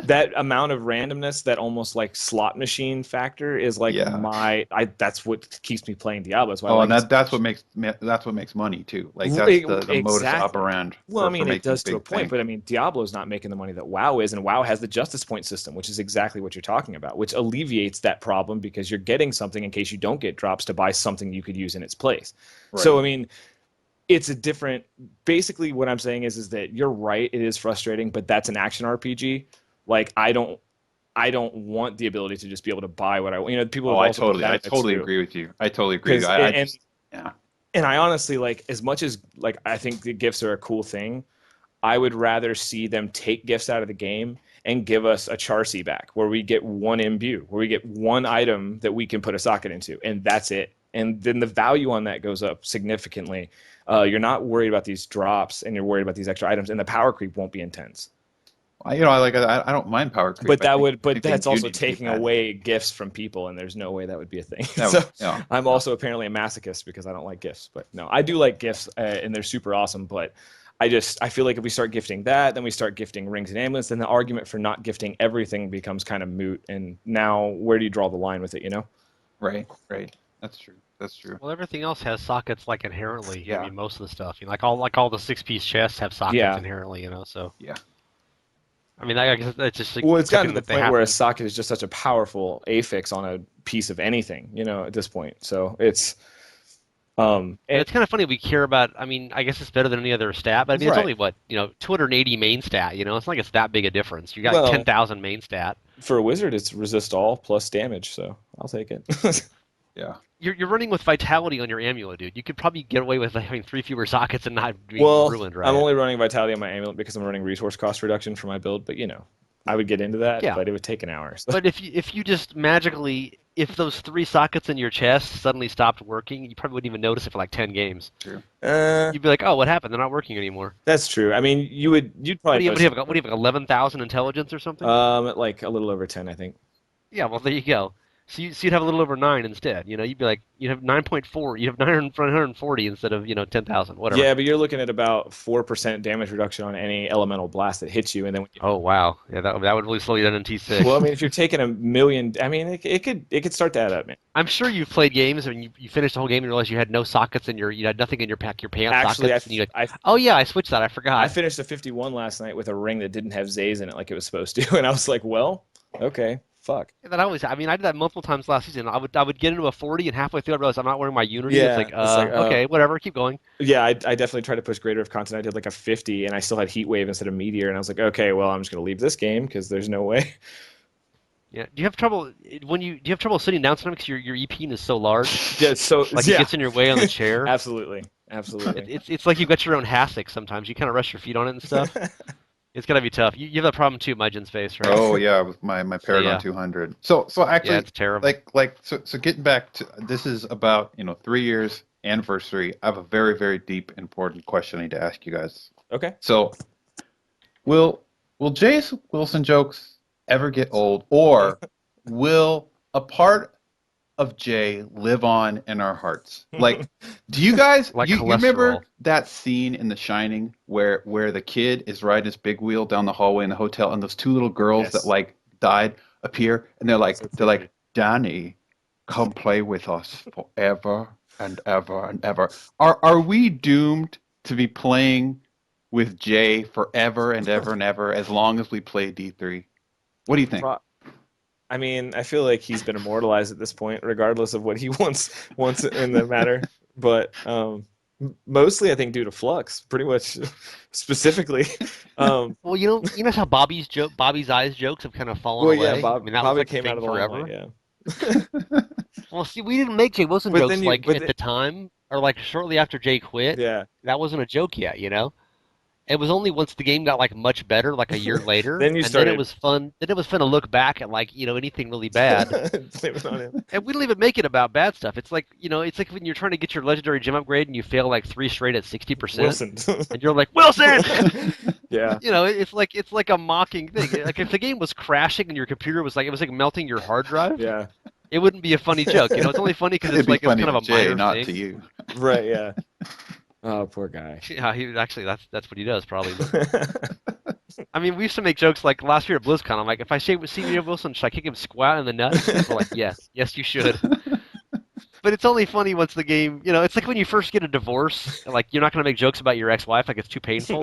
that amount of randomness, that almost like slot machine factor, is like Yeah. that's what keeps me playing Diablo. That's why I Oh, like and it so that's much. what makes money too. Like that's the modus Exactly. operandi Well, I for mean, it making does to a big point, but bank. I mean, Diablo's not making the money that WoW is, and WoW has the justice point system, which is exactly what you're talking about, which alleviates that problem because you're getting something in case you don't get drops to buy something you could use in its place. So, I Right. mean, it's a different. Basically, what I'm saying is that you're right. It is frustrating, but that's an action RPG. Like, I don't want the ability to just be able to buy what I want. You know, people Oh, have also put that I in there totally too. agree with you. I totally agree with you. Because I just, yeah. and I honestly, like, as much as like I think the gifts are a cool thing, I would rather see them take gifts out of the game and give us a Charcy back where we get one imbue, where we get one item that we can put a socket into, and that's it. And then the value on that goes up significantly. You're not worried about these drops, and you're worried about these extra items, and the power creep won't be intense. I don't mind power creep. I But think they that's do also need to keep taking that. away gifts from people, and there's no way that would be a thing. No, So no, I'm no. also apparently a masochist because I don't like gifts. But no, I do like gifts, and they're super awesome. But I feel like if we start gifting that, then we start gifting rings and amulets, then the argument for not gifting everything becomes kind of moot. And now, where do you draw the line with it? You know? Right, right. That's true. That's true. Well, everything else has sockets like inherently. I Yeah, mean, most of the stuff, like all the 6-piece chests have sockets Yeah. inherently. So yeah. I mean, I guess it's just like Well, it's gotten to something the that they point have where a to. socket is just such a powerful affix on a piece of anything. You know, at this point. So it's And and it's kind of funny we care about. I mean, I guess it's better than any other stat, but I mean, it's right. only what 280 main stat. It's not like it's that big a difference. You got like Well, 10,000 main stat. for a wizard, it's resist all plus damage, so I'll take it. Yeah. You're running with vitality on your amulet, dude. You could probably get away with having 3 fewer sockets and not being Well, ruined, I'm right? only running vitality on my amulet because I'm running resource cost reduction for my build, but I would get into that, Yeah. but it would take an hour. So. But if you just magically, if those 3 sockets in your chest suddenly stopped working, you probably wouldn't even notice it for like 10 games. True. Uh, You'd be like, oh, what happened? They're not working anymore. that's true. I mean, you'd What probably do you notice have? What do you have? 11,000 intelligence or something? at like a little over 10, I think. Yeah, well, there you go. So you'd have a little over 9 instead. You'd be like, you'd have 9.4. You'd have 940 instead of 10,000, whatever. Yeah, but you're looking at about 4% damage reduction on any elemental blast that hits you, and then Oh wow, yeah, that would really slow you down in well, I T6. mean, if you're taking a million, I mean, it could start to add up, man. I'm sure you've played games and you finished the whole game and realized you had no sockets in you had nothing in your pack, your pants Actually, sockets, and you're like, oh yeah, I switched that, I I forgot. finished a 51 last night with a ring that didn't have Zays in it like it was supposed to, and I was like, well, okay, fuck. And I mean, I did that multiple times last season. I would get into a 40 and halfway through I realized I'm not wearing my Unity. It's Yeah, like, it's like, okay, whatever, keep going. yeah, I definitely tried to push greater of content. I did like a 50, and I still had Heat Wave instead of Meteor, and I was like, okay, well, I'm just gonna leave this game because there's no way. Yeah. Do you have trouble sitting down sometimes because your EP is so large? Yeah, so Like it yeah, gets in your way on the chair. absolutely, absolutely. It's like you've got your own hassock sometimes. You kind of rest your feet on it and stuff. It's gotta be tough. You have that problem too, MJNSpace, right? Oh yeah, with my So Paragon yeah, 200. So yeah, actually, it's terrible. so getting back to this is about 3 years anniversary. I have a very very deep important question I need to ask you guys. Okay. So will Jay's Wilson jokes ever get old, or will a part of Jay live on in our hearts? Like, do you guys Like you remember cholesterol. that scene in The Shining where the kid is riding his big wheel down the hallway in the hotel and those two little girls that Yes. like died appear and So they're creepy. like, Danny, come play with us forever and ever and ever. Are we doomed to be playing with Jay forever and ever and ever as long as we play D3? What do you think? Pro- I mean, I feel like he's been immortalized at this point, regardless of what he wants in the matter. But mostly, I think due to Flux, pretty much specifically. Well, you know how Bobby's eyes jokes have kind of fallen Well, yeah, away. I mean, that was Bobby like the came out thing of the limelight, forever. yeah. Well, see, we didn't make Jay Wilson But jokes then you, like but at the time or like shortly after Jay quit. yeah, That wasn't a joke yet. It was only once the game got like much better, like a year later, then you and then it started was fun. Then it was fun to look back at like anything really bad. blaming on him. And we don't even make it about bad stuff. It's like it's like when you're trying to get your legendary gem upgrade and you fail like 3 straight at 60%, Wilson. and you're like Wilson. Yeah. It's like a mocking thing. Like if the game was crashing and your computer was like it was like melting your hard drive, Yeah. it wouldn't be a funny joke. You know, it's only funny because It'd it's be like it's funny kind to of a Jay, minor not thing. to you. Right? Yeah. Oh, poor guy. Yeah, he actually that's what he does probably. But I mean, we used to make jokes like last year at BlizzCon. I'm like, if I see Rio Wilson, should I kick him squat in the nuts? And people are like, yes, yes, you should. But it's only funny once the game, you know, it's like when you first get a divorce, like you're not gonna make jokes about your ex-wife, like it's too painful.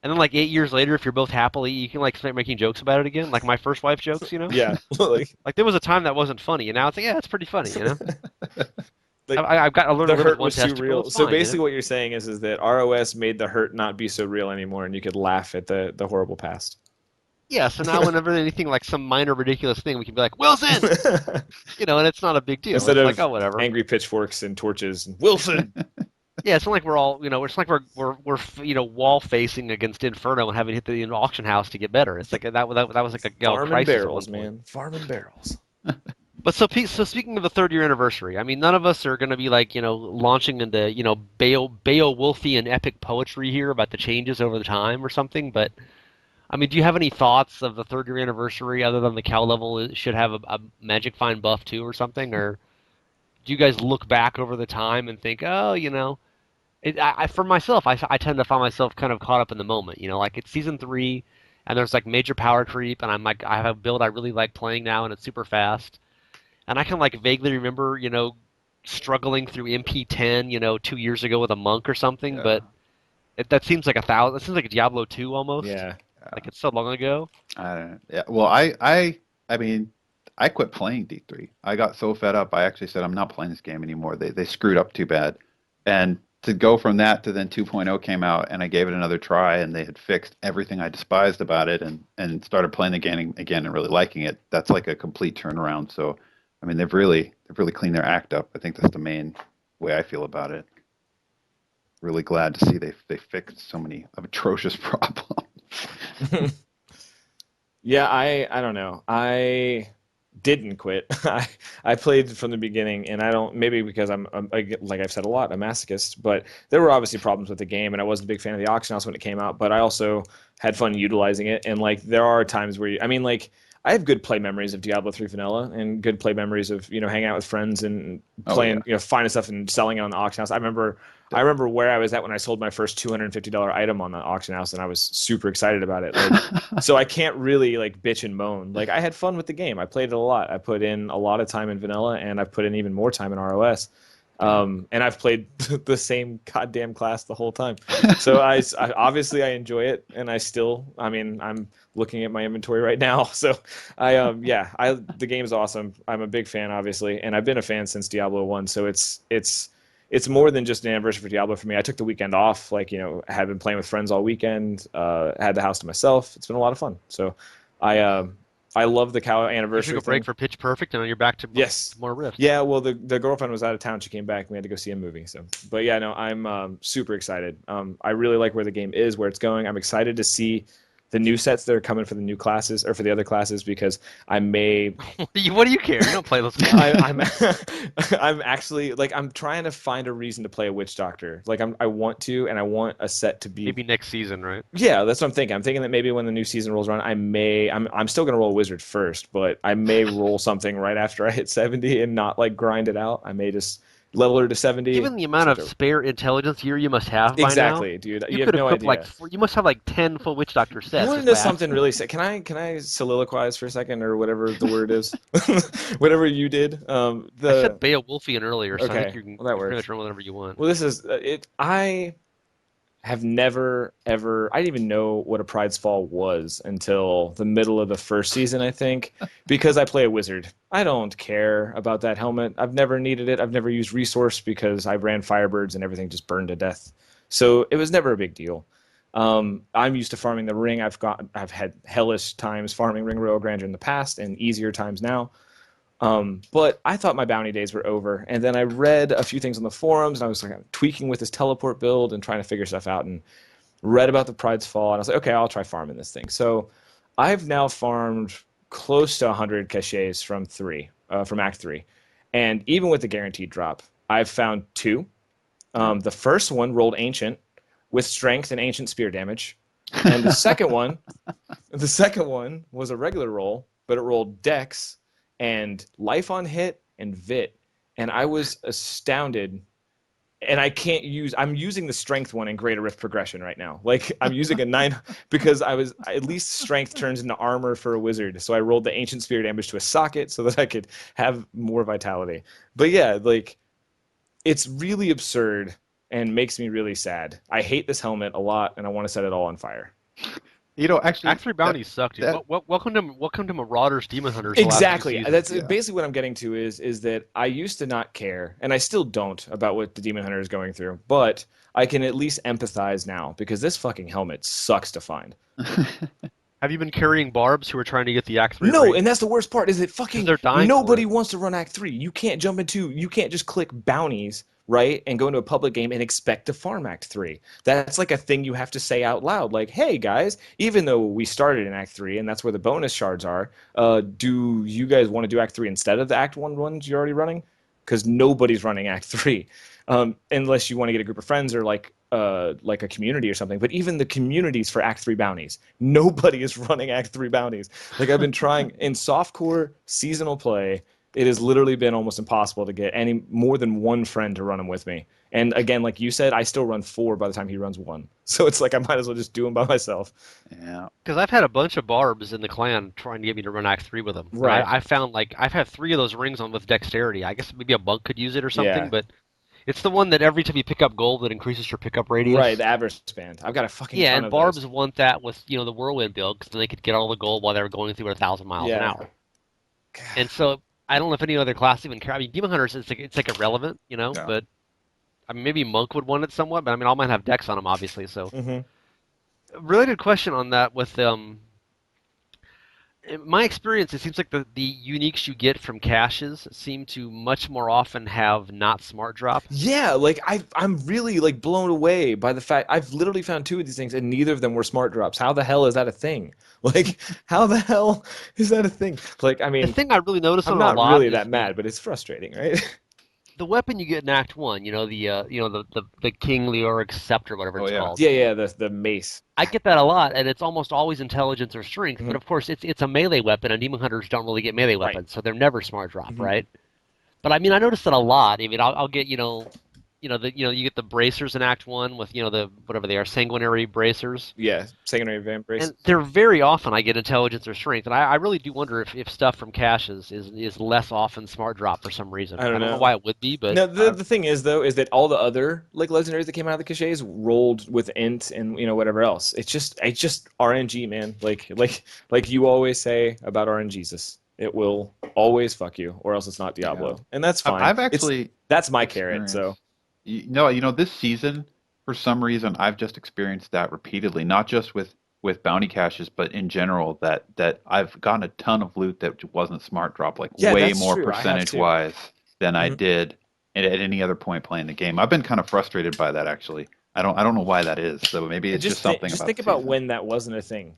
And then like 8 years later, if you're both happily, you can like start making jokes about it again, like my first wife jokes, you know. Yeah. Like, Like there was a time that wasn't funny, and now it's like, yeah, it's pretty funny, you know. like I've got to learn to the live with hurt one was too testicle. real. It's So fine, you basically, know. what you're saying is that ROS made the hurt not be so real anymore, and you could laugh at the horrible past. Yeah, so now whenever anything like some minor ridiculous thing, we can be like Wilson, you know, and it's not a big deal. Instead It's like, of oh, whatever. angry pitchforks and torches, Wilson. Yeah, it's not like we're all, you know, it's not like we're you know wall facing against Inferno and having to hit the auction house to get better. It's like that was like a Farming crisis at one barrels, point. man. Farming barrels. But so speaking of the third year anniversary, I mean, none of us are going to be like, you know, launching into, you know, Beowulfian epic poetry here about the changes over the time or something. But I mean, do you have any thoughts of the third year anniversary other than the cow level should have a magic find buff too or something? Or do you guys look back over the time and think, oh, you know, for myself, I tend to find myself kind of caught up in the moment. You know, like it's season three, and there's like major power creep, and I'm like, I have a build I really like playing now, and it's super fast, and I can like vaguely remember, you know, struggling through MP10, you know, 2 years ago with a monk or something, Yeah. but that seems like a thousand. That seems like a Diablo 2 almost. Yeah. Like it's so long ago. I don't know. Yeah. Well, I mean, I quit playing D3. I got so fed up. I actually said I'm not playing this game anymore. They screwed up too bad. And to go from that to then 2.0 came out, and I gave it another try, and they had fixed everything I despised about it, and started playing the game again and really liking it. That's like a complete turnaround. So, I mean, they've really cleaned their act up. I think that's the main way I feel about it. Really glad to see they fixed so many atrocious problems. Yeah, I don't know. I didn't quit. I played from the beginning, and I don't maybe because like I've said a lot, a masochist. But there were obviously problems with the game, and I wasn't a big fan of the auction house when it came out. But I also had fun utilizing it, and like there are times where I mean, like I have good play memories of Diablo 3 Vanilla, and good play memories of hanging out with friends and Oh yeah. playing finding stuff and selling it on the auction house. I remember where I was at when I sold my first $250 item on the auction house, and I was super excited about it. Like, so I can't really like bitch and moan. Like, I had fun with the game. I played it a lot. I put in a lot of time in vanilla, and I've put in even more time in ROS. And I've played the same goddamn class the whole time. So I obviously I enjoy it, and I mean, I'm looking at my inventory right now. So the game's awesome. I'm a big fan, obviously, and I've been a fan since Diablo 1. So it's more than just an anniversary for Diablo for me. I took the weekend off, like, had been playing with friends all weekend, had the house to myself. It's been a lot of fun. So I love the cow You took anniversary a break thing. for Pitch Perfect, and then you're back to Yes. more Rifts. Yeah, well, the girlfriend was out of town. She came back. And we had to go see a movie. So, but yeah, no, I'm super excited. I really like where the game is, where it's going. I'm excited to see the new sets that are coming for the new classes or for the other classes because I may What do you care? You don't play those games. I'm I'm actually like I'm trying to find a reason to play a witch doctor. Like I want to, and I want a set to be. Maybe next season, right? Yeah, that's what I'm thinking. I'm thinking that maybe when the new season rolls around, I'm still gonna roll wizard first, but I may roll something right after I hit 70 and not like grind it out. I may just level her to 70 Given and the amount switch of over. spare intelligence here you must have by now, Exactly, dude. you You have could no equip like idea. you must have like 10 full Witch Doctor You sets want to just know by something accident. really sick? Can I soliloquize for a second or whatever the word is? Whatever you did. I said The Beowulfian earlier, so I think Okay, well that you can pretty works. much run whatever you want. Well, this is it. I have never ever. I didn't even know what a Pride's Fall was until the middle of the first season, I think, because I play a wizard. I don't care about that helmet. I've never needed it. I've never used resource because I ran Firebirds and everything just burned to death. So it was never a big deal. I'm used to farming the ring. I've had hellish times farming Ring Royal Grandeur in the past and easier times now. But I thought my bounty days were over, and then I read a few things on the forums, and I was like tweaking with this teleport build and trying to figure stuff out, and read about the Pride's Fall, and I was like, okay, I'll try farming this thing. So I've now farmed close to 100 caches from Act 3, and even with the guaranteed drop, I've found two. The first one rolled Ancient with Strength and Ancient Spear damage, and the second one was a regular roll, but it rolled Dex and life on hit and vit, and I was astounded. And I'm using the strength one in Greater Rift Progression right now. Like, I'm using a 9 because at least strength turns into armor for a wizard. So I rolled the Ancient Spirit Ambush to a socket so that I could have more vitality. But yeah, like, it's really absurd and makes me really sad. I hate this helmet a lot, and I want to set it all on fire. Actually, Act 3 bounties suck, dude. that Welcome to Marauders, Demon Hunters. Exactly. The last 2 That's seasons. basically what I'm getting to is that I used to not care, and I still don't, about what the Demon Hunter is going through, but I can at least empathize now because this fucking helmet sucks to find. Have you been carrying barbs who are trying to get the Act 3 No, ring? and that's the worst part is that 'Cause fucking they're dying for nobody it. wants to run Act 3. You can't you can't just click bounties, right, and go into a public game and expect to farm Act 3. That's like a thing you have to say out loud, like, hey guys, even though we started in Act 3 and that's where the bonus shards are, do you guys want to do Act 3 instead of the Act 1 ones you're already running? Because nobody's running Act 3. Unless you want to get a group of friends or like a community or something. But even the communities for Act 3 bounties, nobody is running Act 3 bounties. Like, I've been trying in softcore seasonal play. It has literally been almost impossible to get any more than one friend to run them with me. And again, like you said, I still run 4 by the time he runs 1. So it's like I might as well just do them by myself. yeah. Because I've had a bunch of barbs in the clan trying to get me to run Act 3 with them. And Right. I found, like, I've had 3 of those rings on with dexterity. I guess maybe a monk could use it or something, Yeah. but it's the one that every time you pick up gold that increases your pickup radius. Right, the Avarice Band. I've got a fucking Yeah, ton and of barbs those. want that with, the whirlwind build, because then they could get all the gold while they were going through at 1,000 miles an Yeah. hour. And so I don't know if any other class even care. I mean, Demon Hunters, it's like irrelevant, Yeah. but I mean, maybe Monk would want it somewhat, but I mean, all mine have decks on them, obviously. So, Mm-hmm. related question on that with in my experience, it seems like the uniques you get from caches seem to much more often have not smart drop. Yeah, like I'm really like blown away by the fact I've literally found 2 of these things and neither of them were smart drops. How the hell is that a thing? Like, how the hell is that a thing? Like, I The mean, thing I really notice I'm on a not lot really is that mad, but it's frustrating, right? the weapon you get in Act 1. The King Leoric Scepter, whatever Oh it's yeah. called. Yeah, the mace. I get that a lot, and it's almost always intelligence or strength. Mhm. But of course, it's a melee weapon, and demon hunters don't really get melee Right. weapons, so they're never smart drop, Mhm. right? But I mean, I noticed that a lot. I mean, I'll get you get the bracers in Act 1 with the whatever they are, sanguinary bracers, Yeah, secondary van brace. and they're very often I get intelligence or strength, and I really do wonder if stuff from caches is less often smart drop for some reason. I don't I don't know know. why it would be, but No, the thing is though is that all the other like legendaries that came out of the caches rolled with int and whatever else. It's just RNG, man. Like you always say about RNGesus. It will always fuck you, or else it's not Diablo, Yeah. and that's fine. I've actually That's my carrot. So experienced. This season, for some reason, I've just experienced that repeatedly, not just with bounty caches, but in general, that I've gotten a ton of loot that wasn't smart drop, like yeah, way that's more true. I have percentage too. wise than I Mhm. did at any other point playing the game. I've been kind of frustrated by that actually. I don't know why that is. So maybe And it's just something just about think the about season. when that wasn't a thing.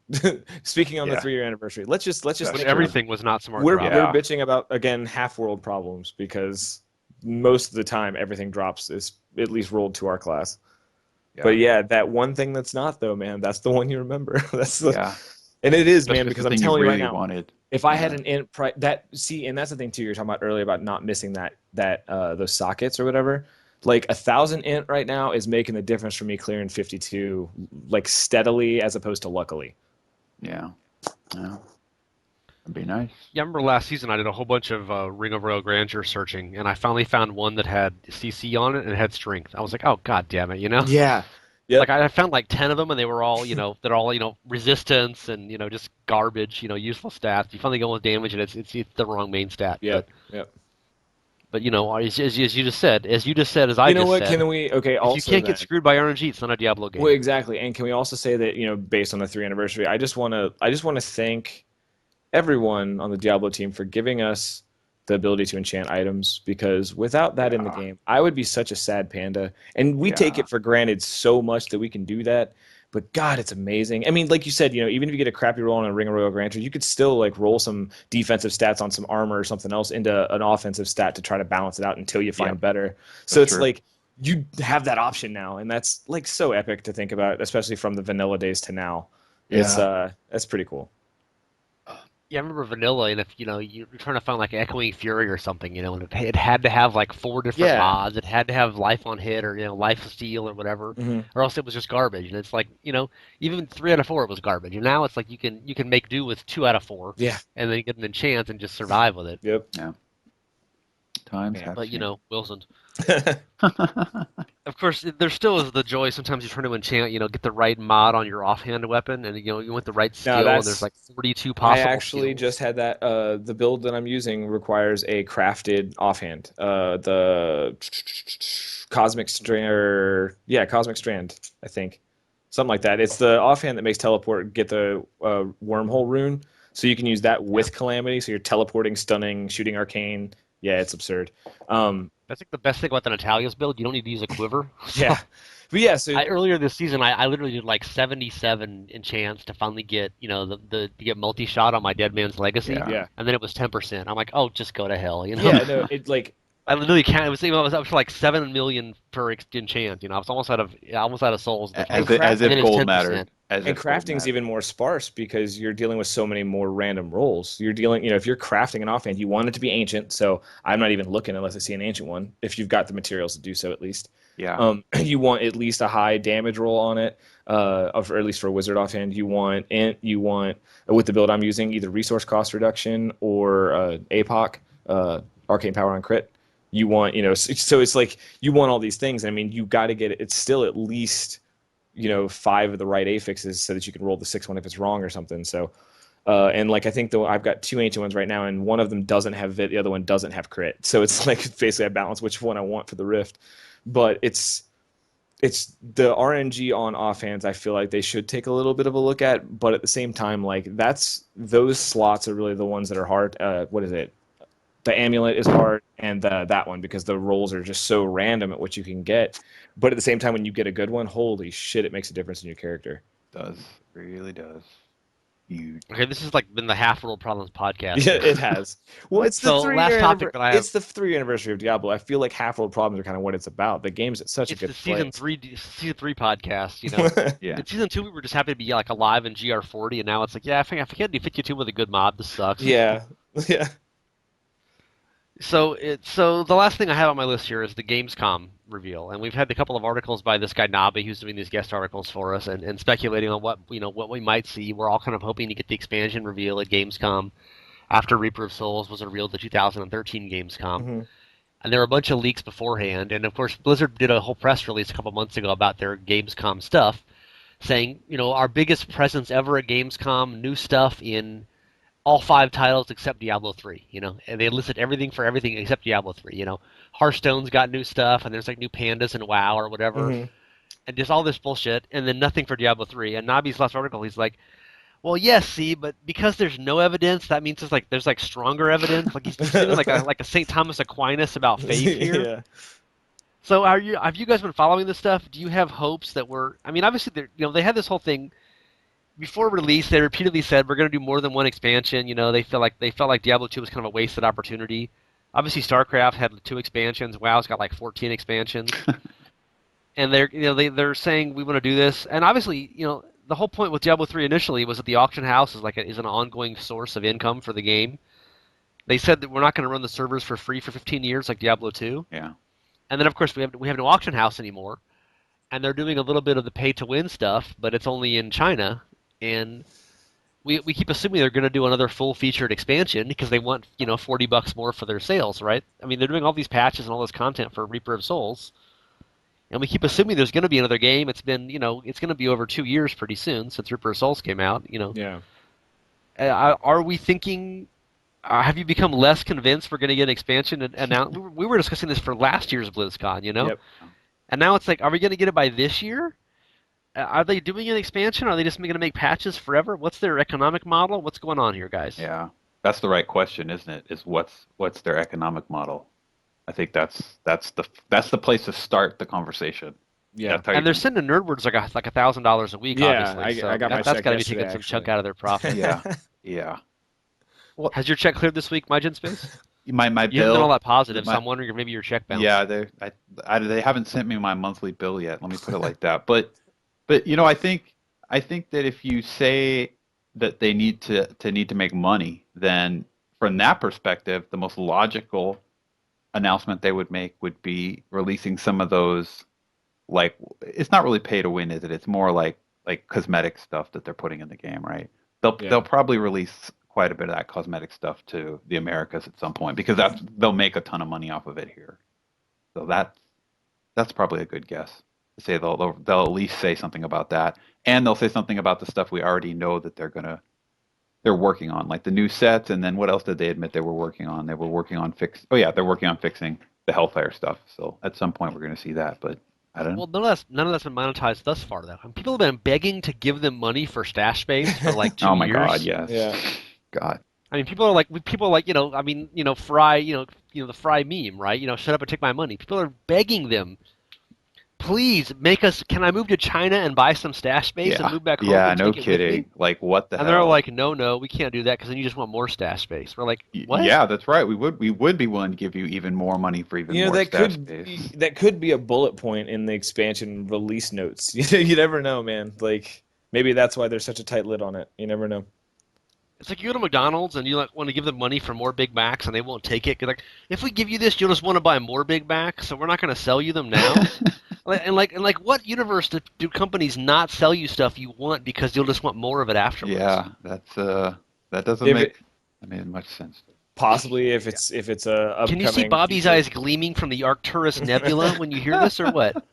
Speaking on the Yeah, 3-year anniversary, let's when think especially. about everything was not smart we're drop. we're Yeah, bitching about again half world problems because most of the time everything drops is at least rolled to our class. yeah, But yeah, that one thing that's not though, man, that's the one you remember. yeah. And it is, man, Especially if it's because the I'm thing you telling you right really now, wanted. if I had Yeah, an int and that's the thing too. You're talking about earlier about not missing that those sockets or whatever. Like 1,000 int right now is making the difference for me clearing 52 like steadily as opposed to luckily. yeah, yeah. That'd be nice. Yeah, I remember last season I did a whole bunch of Ring of Royal Grandeur searching, and I finally found one that had CC on it and it had strength. I was like, oh god damn it. Yeah. Like Yep. I found like 10 of them, and they were all, they're all, resistance and just garbage, useful stats. You finally go with damage, and it's the wrong main stat. But Yep. Yep. but as you just said, as I You know just what? said, Can we? Okay. if you Also, can't get then. screwed by RNG, it's not a Diablo Well, game. exactly. And can we also say that based on the 3 anniversary, I just want to thank everyone on the Diablo team for giving us the ability to enchant items because without that in the Yeah, game, I would be such a sad panda. And we take yeah, it for granted so much that we can do that. But God, it's amazing. I mean, like you said, even if you get a crappy roll on a Ring of Royal Grandeur, you could still like roll some defensive stats on some armor or something else into an offensive stat to try to balance it out until you yeah. find better. So That's it's true. like you have that option now, and that's like so epic to think about, especially from the vanilla days to now. It's Yeah. that's pretty cool. Yeah, I remember Vanilla, and if you're trying to find like Echoing Fury or something, and it had to have like 4 different Yeah. mods. It had to have Life on Hit or Life of Steel or whatever, Hmm. or else it was just garbage. And it's like even 3 out of 4 was garbage. And now it's like you can make do with 2 out of 4, Yeah. and then get an enchant and just survive with it. Yep. Yeah. Times Man. have But changed. Wilson. Of course, there still is the joy. Sometimes you're trying to enchant, get the right mod on your offhand weapon, and you want the right Now skill, and there's that's like 42 I possible actually skills. just had that. The build that I'm using requires a crafted offhand. The Cosmic Strand, yeah, Cosmic Strand, I think, something like that. It's the offhand that makes teleport get the wormhole rune, so you can use that Yeah, with Calamity. So you're teleporting, stunning, shooting arcane. Yeah, it's absurd. Um, that's like the best thing about the Natalia's build. You don't need to use a quiver. So yeah, but yeah, so earlier this season, I literally did like 77 enchants to finally get to get multi shot on my Dead Man's Legacy, Yeah. yeah, and then it was 10%. I'm like, oh, just go to hell. yeah, no, it like I literally can't. It was I was up to like 7 million per enchant. I was almost out of souls at the and point, As and if then it's gold 10%. mattered. As And if gold crafting's mattered. even more sparse because you're dealing with so many more random rolls. You're dealing, if you're crafting an offhand, you want it to be ancient. So I'm not even looking unless I see an ancient one, if you've got the materials to do so at least. Yeah. You want at least a high damage roll on it, or at least for a wizard offhand. You want with the build I'm using either resource cost reduction or APOC, arcane power on crit. You want, so it's like you want all these things. I mean, you got to get it. It's still at least 5 of the right affixes so that you can roll the 6th one if it's wrong or something. So, and like I think though I've got 2 ancient ones right now, and one of them doesn't have vit, the other one doesn't have crit. So it's like basically I balance which one I want for the rift. But it's the RNG on offhands. I feel like they should take a little bit of a look at, but at the same time, like those slots are really the ones that are hard. What is it? The amulet is hard, and that one because the rolls are just so random at what you can get. But at the same time, when you get a good one, holy shit, it makes a difference in your character. Does. Really does. Huge. Okay, this has like been the half world problems podcast Yeah, here. it has. Well, it's the So last topic that I have, it's the 3 anniversary of Diablo. I feel like half world problems are kind of what it's about. The game's at such a it's the good season place. three season three podcast. Yeah. In season 2 we were just happy to be like alive in GR40, and now it's like, yeah, if I can't do 52 with a good mob, this sucks. Yeah, yeah. So the last thing I have on my list here is the Gamescom reveal, and we've had a couple of articles by this guy Nabi who's doing these guest articles for us and speculating on what we might see. We're all kind of hoping to get the expansion reveal at Gamescom after Reaper of Souls was revealed at 2013 Gamescom. Hmm. And there were a bunch of leaks beforehand, and of course Blizzard did a whole press release a couple months ago about their Gamescom stuff, saying, our biggest presence ever at Gamescom, new stuff in all 5 titles except Diablo 3, and they listed everything for everything except Diablo 3. Hearthstone's got new stuff, and there's like new pandas and WoW or whatever, Hmm. and just all this bullshit, and then nothing for Diablo 3. And Nabi's last article, he's like, well, yes, see, but because there's no evidence, that means there's like stronger evidence. Like he's doing like a St. Thomas Aquinas about faith here. Yeah. So have you guys been following this stuff? Do you have hopes that I mean, obviously they had this whole thing before release. They repeatedly said we're going to do more than one expansion. They felt like Diablo 2 was kind of a wasted opportunity. Obviously, StarCraft had 2 expansions. WoW's got like 14 expansions, and they're saying we want to do this. And obviously, the whole point with Diablo 3 initially was that the auction house is an ongoing source of income for the game. They said that we're not going to run the servers for free for 15 years like Diablo 2. Yeah. And then of course we have no auction house anymore, and they're doing a little bit of the pay to win stuff, but it's only in China, and we keep assuming they're going to do another full featured expansion because they want $40 more for their sales, right? I mean, they're doing all these patches and all this content for Reaper of Souls, and we keep assuming there's going to be another game. It's been it's going to be over 2 years pretty soon since Reaper of Souls came out. Yeah. Are we thinking? Have you become less convinced we're going to get an expansion announced? We were discussing this for last year's BlizzCon. Yep. And now it's like, are we going to get it by this year? Are they doing an expansion? Are they just going to make patches forever? What's their economic model? What's going on here, guys? Yeah. That's the right question, isn't it? Is what's their economic model? I think that's the place to start the conversation. Yeah. That's how you And they're can- sending Nerdwords like $1,000 a week, Yeah, obviously. So I got my that's check got to be yesterday, taking some chunk actually. out of their profit. Yeah. Yeah. Well, Has your check cleared this week, MyGenSpace? my You haven't been all bill. that positive, so My I'm wondering if maybe your check bounced. Yeah, they haven't sent me my monthly bill yet. Let me put it like that. But I think that if you say that they need to make money, then from that perspective, the most logical announcement they would make would be releasing some of those, like, it's not really pay to win, is it? It's more like cosmetic stuff that they're putting in the game, right? They'll Yeah. probably release quite a bit of that cosmetic stuff to the Americas at some point because they'll make a ton of money off of it here. So that's probably a good guess. To say they'll at least say something about that, and they'll say something about the stuff we already know that they're working on, like the new sets, and then what else did they admit they were working on? They were working on they're working on fixing the Hellfire stuff. So at some point we're going to see that, but I don't know. Well, none of that's been monetized thus far, though. And people have been begging to give them money for stash space for like Oh two my God, years. yes. Yeah. God. I mean, people are like, I mean, Fry, the Fry meme, right? Shut up and take my money. People are begging them, please make us. Can I move to China and buy some stash space and Yeah. move back home Yeah, and no take it with me? kidding. Like what the And they're hell? like, no, we can't do that because then you just want more stash space. We're like, what? Yeah, that's right. We would be willing to give you even more money for even You know, more that stash could space. that could be a bullet point in the expansion release notes. You never know, man. Like maybe that's why there's such a tight lid on it. You never know. It's like you go to McDonald's and you like want to give them money for more Big Macs and they won't take it. 'Cause like, if we give you this, you'll just want to buy more Big Macs, so we're not going to sell you them now. And what universe do companies not sell you stuff you want because you'll just want more of it afterwards? Yeah, that doesn't If make it I mean much sense. possibly if it's a Can you see upcoming Bobby's feature. eyes gleaming from the Arcturus Nebula when you hear this, or what?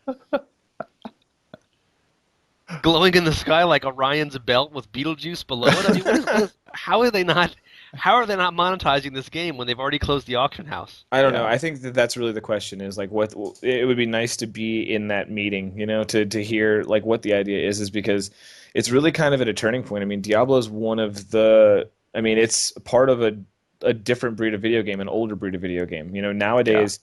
Glowing in the sky like Orion's belt with Betelgeuse below it. I mean, how are they not? How are they not monetizing this game when they've already closed the auction house? I don't know. Yeah. I think that that's really the question is like what it would be nice to be in that meeting, to hear like what the idea is because it's really kind of at a turning point. I mean, Diablo is one of the I mean, it's part of a different breed of video game, an older breed of video game. Yeah. Nowadays,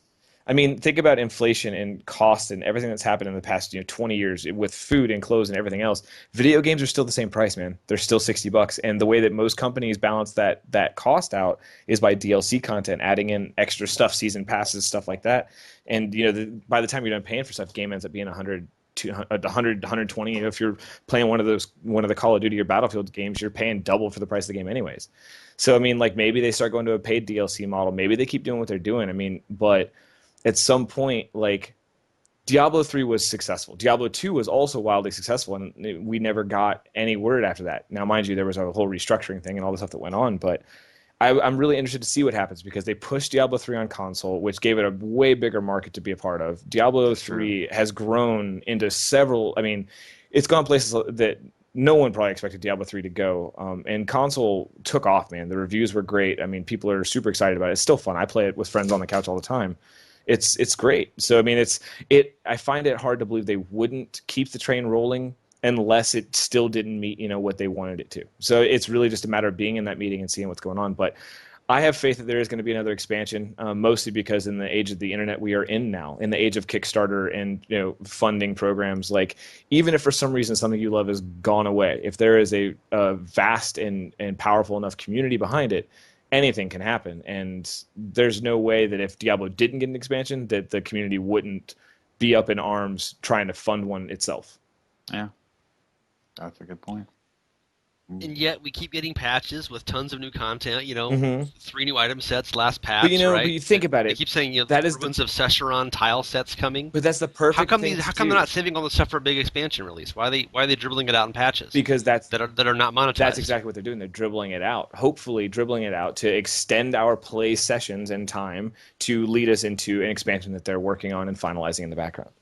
I mean, think about inflation and cost and everything that's happened in the past, 20 years with food and clothes and everything else. Video games are still the same price, man. They're still $60, and the way that most companies balance that cost out is by DLC content, adding in extra stuff, season passes, stuff like that. And by the time you're done paying for stuff, game ends up being 100 to 100 120. If you're playing one of the Call of Duty or Battlefield games, you're paying double for the price of the game anyways. So I mean, like maybe they start going to a paid DLC model. Maybe they keep doing what they're doing. I mean, but at some point, like Diablo 3 was successful. Diablo 2 was also wildly successful, and we never got any word after that. Now, mind you, there was a whole restructuring thing and all the stuff that went on, but I'm really interested to see what happens because they pushed Diablo 3 on console, which gave it a way bigger market to be a part of. Diablo That's 3 has grown into several, I mean, it's gone places that no one probably expected Diablo 3 to go. And console took off, man. The reviews were great. I mean, people are super excited about it. It's still fun. I play it with friends on the couch all the time. It's great. So I mean, I find it hard to believe they wouldn't keep the train rolling unless it still didn't meet what they wanted it to. So it's really just a matter of being in that meeting and seeing what's going on. But I have faith that there is going to be another expansion, mostly because in the age of the internet we are in now, in the age of Kickstarter and funding programs, like even if for some reason something you love has gone away, if there is a vast and powerful enough community behind it, anything can happen. And there's no way that if Diablo didn't get an expansion, that the community wouldn't be up in arms trying to fund one itself. Yeah. That's a good point. And yet we keep getting patches with tons of new content. Mm-hmm. 3 new item sets last But patch, but right? you think about They it, keep saying that is the Ruins of Sescheron tile sets coming. but that's the How perfect come thing these? to How come they're do not saving all the stuff for a big expansion release? Why are they dribbling it out in patches because that are not that's monetized? exactly what they're doing. They're dribbling it out, hopefully dribbling it out to extend our play sessions and time to lead us into an expansion that they're working on and finalizing in the background.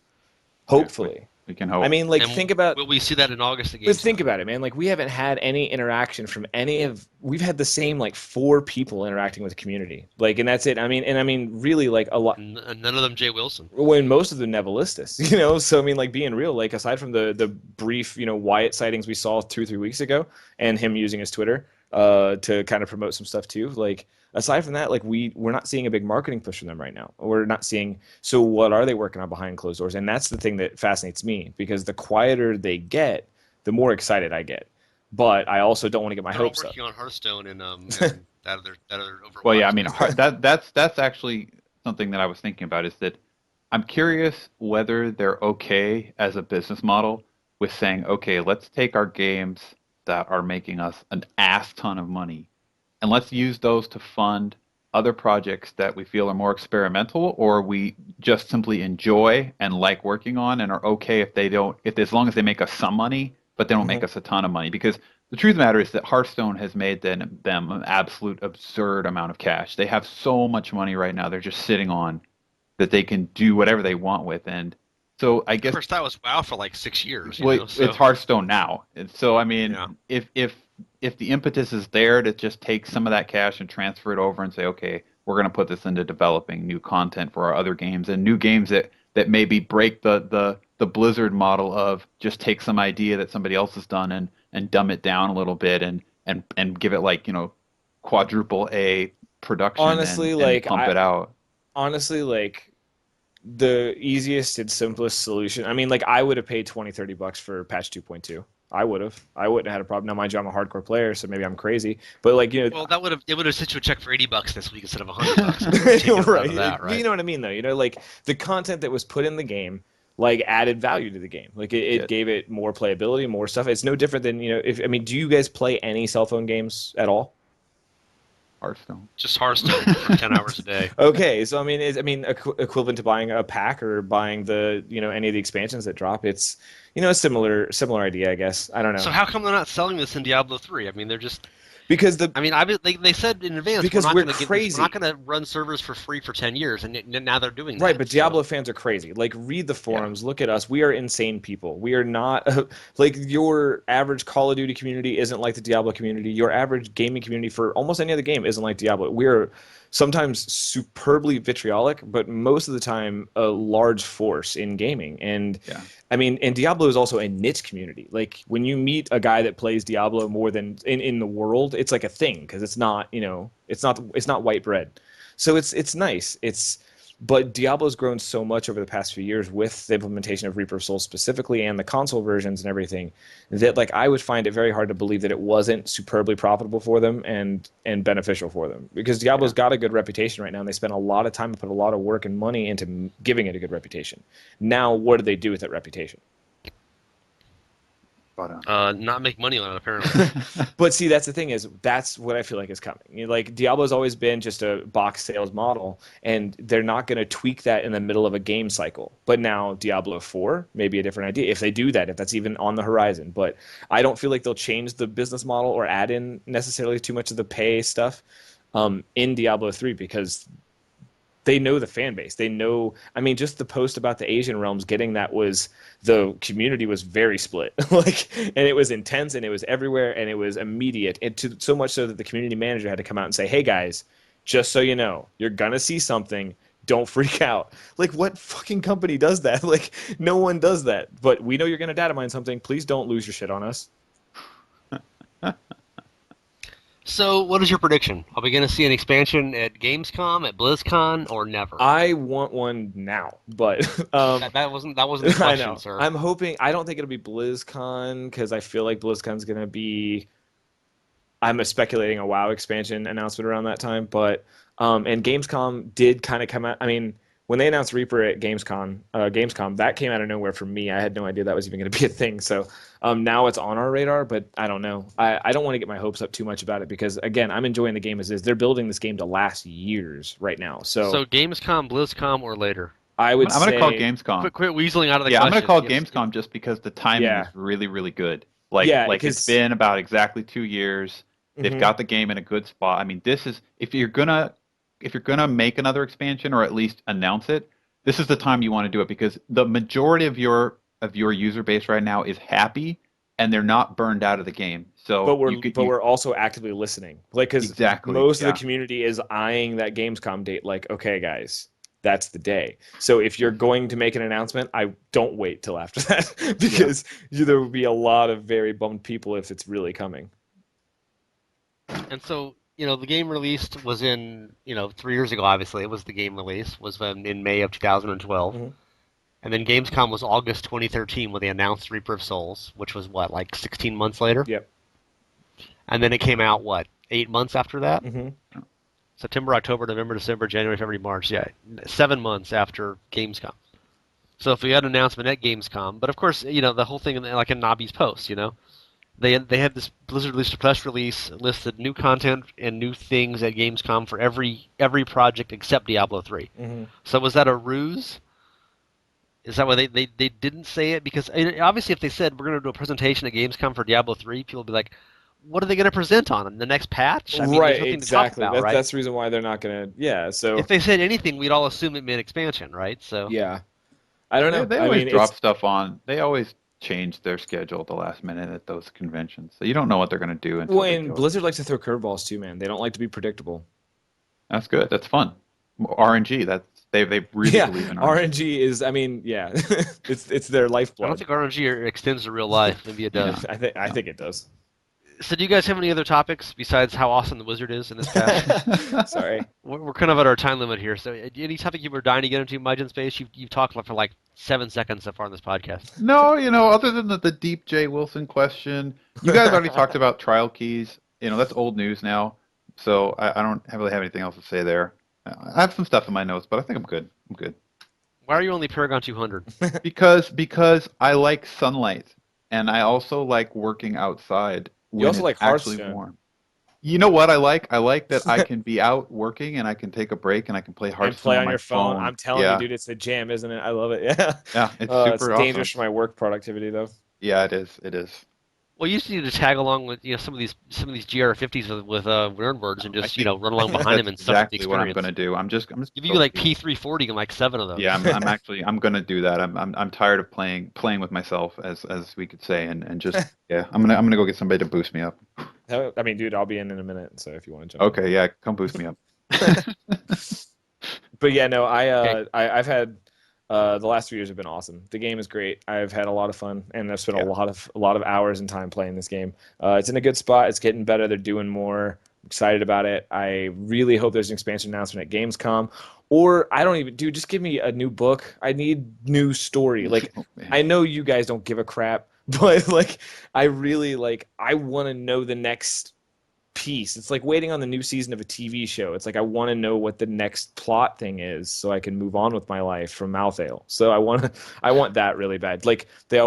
Yeah, Hopefully. we can I hope. mean, like, And think about will we see that in August at But think Gamescom? about it, man. Like we haven't had any interaction from any of we've had the same like 4 people interacting with the community. Like and that's it. I mean really like a lot And none of them Jay Wilson. when most of them Nevilistus. So I mean like being real, like aside from the brief, Wyatt sightings we saw 2 3 weeks ago and him using his Twitter to kind of promote some stuff too, like aside from that, like we're not seeing a big marketing push from them right now. We're not seeing so what are they working on behind closed doors? And that's the thing that fascinates me because the quieter they get, the more excited I get. But I also don't want to get my They're all hopes up. working on Hearthstone and that other Well, yeah, Overwatch I mean, stuff. that's actually something that I was thinking about is that I'm curious whether they're okay as a business model with saying, okay, let's take our games that are making us an ass ton of money, and let's use those to fund other projects that we feel are more experimental or we just simply enjoy and like working on and are okay if they don't, if as long as they make us some money, but they don't Hmm. make us a ton of money. Because the truth of the matter is that Hearthstone has made them an absolute absurd amount of cash. They have so much money right now they're just sitting on that they can do whatever they want with. And so I Of guess course, that was WoW for like 6 years, you well, know. it's So Hearthstone now. And so I mean, yeah. if the impetus is there to just take some of that cash and transfer it over and say, okay, we're going to put this into developing new content for our other games and new games that maybe break the Blizzard model of just take some idea that somebody else has done and dumb it down a little bit and give it like, quadruple A production Honestly, and like pump it out. honestly like the easiest and simplest solution. I mean, like I would have paid 20-30 bucks for patch 2.2. I would have. I wouldn't have had a problem. Now, mind you, I'm a hardcore player, so maybe I'm crazy. But like, Well, it would have sent you a check for $80 this week instead of $100. And taken it out right. of that, But you right? know what I mean, though. Like the content that was put in the game, like added value to the game. Like it Yeah, gave it more playability, more stuff. It's no different than if I mean, do you guys play any cell phone games at all? Hearthstone. Just Hearthstone for 10 hours a day. Okay, so I mean, equivalent to buying a pack or buying any of the expansions that drop. It's a similar idea, I guess. I don't So know how come they're not selling this in Diablo 3? I mean, they're just. because the I mean, they said in advance because we're we're not crazy. going to run servers for free for 10 years, and now they're doing Right, that. but So Diablo fans are crazy. Like, read the Yeah. forums, look at us. We are insane people. We are not like your average Call of Duty community isn't like the Diablo community. Your average gaming community for almost any other game isn't like Diablo. We're sometimes superbly vitriolic, but most of the time a large force in gaming. And Yeah. I mean, and Diablo is also a niche community. Like when you meet a guy that plays Diablo more than in the world, it's like a thing because it's not, it's not white bread. So it's nice. But Diablo's grown so much over the past few years with the implementation of Reaper of Souls specifically and the console versions and everything that like I would find it very hard to believe that it wasn't superbly profitable for them and beneficial for them because Diablo's Yeah. got a good reputation right now and they spent a lot of time and put a lot of work and money into giving it a good reputation. Now, what do they do with that reputation? But not make money on it apparently. But see, that's the thing is that's what I feel like is coming. Like Diablo's always been just a box sales model, and they're not going to tweak that in the middle of a game cycle. But now Diablo 4 may be a different idea if they do that, if that's even on the horizon. But I don't feel like they'll change the business model or add in necessarily too much of the pay stuff in Diablo 3 because they know the fan base. They know. I mean, just the post about the Asian realms getting that was the community was very split, like, and it was intense and it was everywhere and it was immediate. And to so much so that the community manager had to come out and say, "Hey guys, just so you know, you're gonna see something. Don't freak out." Like, what fucking company does that? Like, no one does that. But we know you're gonna data mine something. Please don't lose your shit on us. So, what is your prediction? Are we going to see an expansion at Gamescom, at BlizzCon, or never? I want one now, but That wasn't the I question, know. sir. I'm hoping. I don't think it'll be BlizzCon because I feel like BlizzCon's gonna be. I'm speculating a WoW expansion announcement around that time, but and Gamescom did kind of come out. I mean, when they announced Reaper at Gamescom, that came out of nowhere for me. I had no idea that was even going to be a thing. So now it's on our radar, but I don't know. I don't want to get my hopes up too much about it because again, I'm enjoying the game as is. They're building this game to last years right now. So So, Gamescom, BlizzCon, or later? I I'm would gonna call say, Gamescom. Quit weaseling out of the Yeah, I'm gonna question. call Yes, Gamescom just because the timing is yeah, really, really good. Like yeah, like it's because been about exactly 2 years. They've got the game in a good spot. I mean, this is if you're gonna make another expansion or at least announce it, this is the time you want to do it because the majority of your user base right now is happy and they're not burned out of the game. but So you we're could but you we're also actively listening, like because exactly, most of the yeah. community is eyeing that Gamescom date. Like, okay, guys, that's the day. So if you're going to make an announcement, I don't wait till after that Yeah. because there will be a lot of very bummed people if it's really coming. And so, the game released was in, 3 years ago, obviously. It was the game release, was in May of 2012. Mhm. And then Gamescom was August 2013 when they announced Reaper of Souls, which was, what, like 16 months later? Yep. And then it came out, what, 8 months after that? Hmm. September, October, November, December, January, February, March. Yeah, 7 months after Gamescom. So if we had an announcement at Gamescom, but of course, the whole thing, like in Nobby's post, They had this Blizzard released a press release listed new content and new things at Gamescom for every project except Diablo 3. Hmm. So was that a ruse? Is that why they didn't say it? Because obviously, if they said we're going to do a presentation at Gamescom for Diablo 3, people would be like, what are they going to present on the next patch? I mean, there's Right, nothing to talk exactly. about, right? That's the reason why they're not gonna. Yeah, If so they said anything, we'd all assume it meant expansion, right? So yeah, I don't They know. they I always mean, drop it's stuff on. They always change their schedule at the last minute at those conventions. So you don't know what they're going to do until they when do it. Blizzard likes to throw curveballs too, man. They don't like to be predictable. That's good. That's fun. RNG. They really Yeah, believe in RNG. RNG is. I mean, yeah, it's their I don't lifeblood. think RNG extends to real life. Maybe it Yeah. does. I No. think it does. So do you guys have any other topics besides how awesome the Wizard is in this patch? Sorry. We're kind of at our time limit here. So any topic you were dying to get into, MJNSpace, you've talked for like 7 seconds so far in this podcast. No, other than the Deep J Wilson question, you guys already talked about trial keys. That's old news now. So I don't really have anything else to say there. I have some stuff in my notes, but I think I'm good. I'm good. Why are you only Paragon 200? Because I like sunlight and I also like working outside You when also it's like actually Hearthstone warm. You know what I like? I like that I can be out working and I can take a break and I can play and Hearthstone play on on my your phone. phone. I'm telling you, Yeah. dude, it's a jam, isn't it? I love it. Yeah. Yeah, it's It's super dangerous awesome. for my work productivity though. Yeah, it is. It is. Well, you used to need to tag along with some of these GR50s with Wernwords and I just think run along behind that's him and suffer the exactly what I'm experience. gonna do. I'm just Give you so like cheap. P340 and like 7 of Yeah, those. I'm gonna do that. I'm tired of playing with myself as we could say and just yeah, I'm gonna go get somebody to boost me up. I mean, dude, I'll be in a minute, so if you want to jump in. Okay, yeah, come boost me up. But yeah, no, Okay, I've had the last 3 years have been awesome. The game is great. I've had a lot of fun, and I've spent Yeah. a lot of hours and time playing this game. It's in a good spot. It's getting better. They're doing more. I'm excited about it. I really hope there's an expansion announcement at Gamescom, or I don't even, dude. Just give me a new book. I need new story. Like Oh, man. I know you guys don't give a crap, but like I really like. I want to know the next piece. It's like waiting on the new season of a TV show. It's like I want to know what the next plot thing is so I can move on with my life from Malthael. So I want that really bad. Like they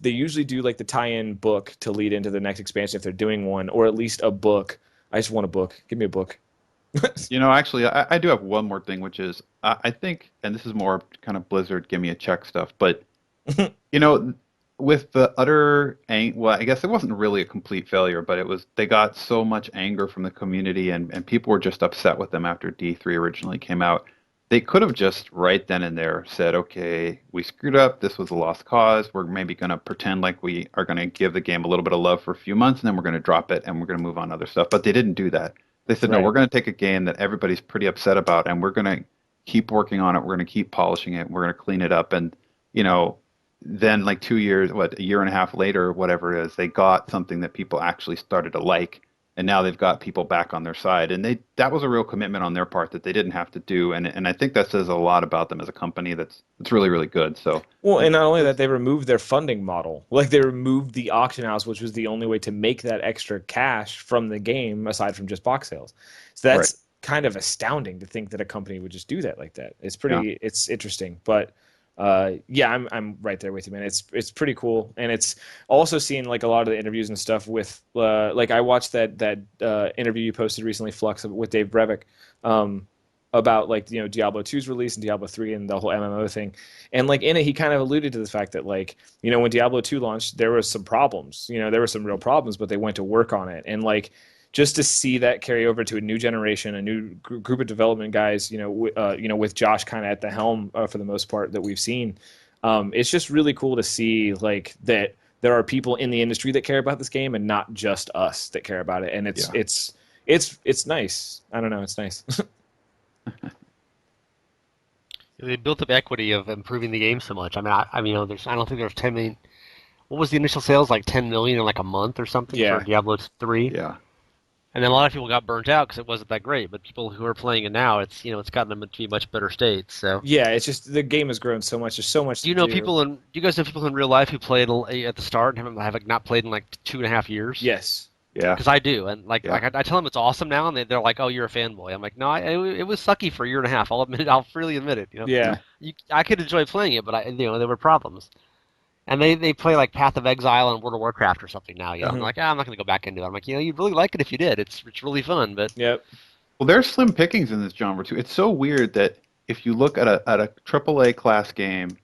usually do like the tie-in book to lead into the next expansion if they're doing one, or at least a book. I just want a book. Give me a book. Actually, I do have one more thing, which is I think, and this is more kind of Blizzard, give me a check stuff, but you know, with the well, I guess it wasn't really a complete failure, but they got so much anger from the community and people were just upset with them after D3 originally came out. They could have just right then and there said, okay, we screwed up. This was a lost cause. We're maybe going to pretend like we are going to give the game a little bit of love for a few months and then we're going to drop it and we're going to move on to other stuff. But they didn't do that. They said, no, Right. we're going to take a game that everybody's pretty upset about and we're going to keep working on it. We're going to keep polishing it. We're going to clean it up. And, you know, then like 2 years, a year and a half later, whatever it is, they got something that people actually started to like, and now they've got people back on their side, and that was a real commitment on their part that they didn't have to do, and I think that says a lot about them as a company. That's really really good. So Well, and not only it's that, they removed their funding model. Like they removed the auction house, which was the only way to make that extra cash from the game, aside from just box sales. So right. that's kind of astounding to think that a company would just do that like that. Yeah. It's interesting, but yeah, I'm right there with you, man. It's pretty cool, and it's also seeing like a lot of the interviews and stuff with like I watched that interview you posted recently, Flux, with Dave Brevik. About like Diablo 2's release and Diablo 3 and the whole MMO thing. And like in it he kind of alluded to the fact that like when Diablo 2 launched there was some problems. There were some real problems, but they went to work on it. And like just to see that carry over to a new generation, a new group of development guys, with Josh kind of at the helm for the most part that we've seen. It's just really cool to see like that there are people in the industry that care about this game and not just us that care about it. And Yeah. it's nice. I don't know, it's nice. they built up equity of improving the game so much. I don't think there's 10 million. What was the initial sales like 10 million in like a month or something for Yeah. Diablo 3? Yeah. And then a lot of people got burnt out because it wasn't that great. But people who are playing it now, it's gotten them to be much better states. So, Yeah, it's just the game has grown so much. There's so much do to you know do. people in? Do you guys know people in real life who played at the start and have like, not played in like 2.5 years? Yes. Yeah. Because I do, and like Yeah. I tell them it's awesome now, and they're like, "Oh, you're a fanboy." I'm like, "No, it was sucky for a year and a half. I'll admit it. I'll freely admit it. Yeah. I could enjoy playing it, but there were problems. And they play like Path of Exile and World of Warcraft or something now. You know, Yeah. I'm like, I'm not gonna go back into it. I'm like, you'd really like it if you did. It's really fun, but Yep. Well, there's slim pickings in this genre too. It's so weird that if you look at a AAA class game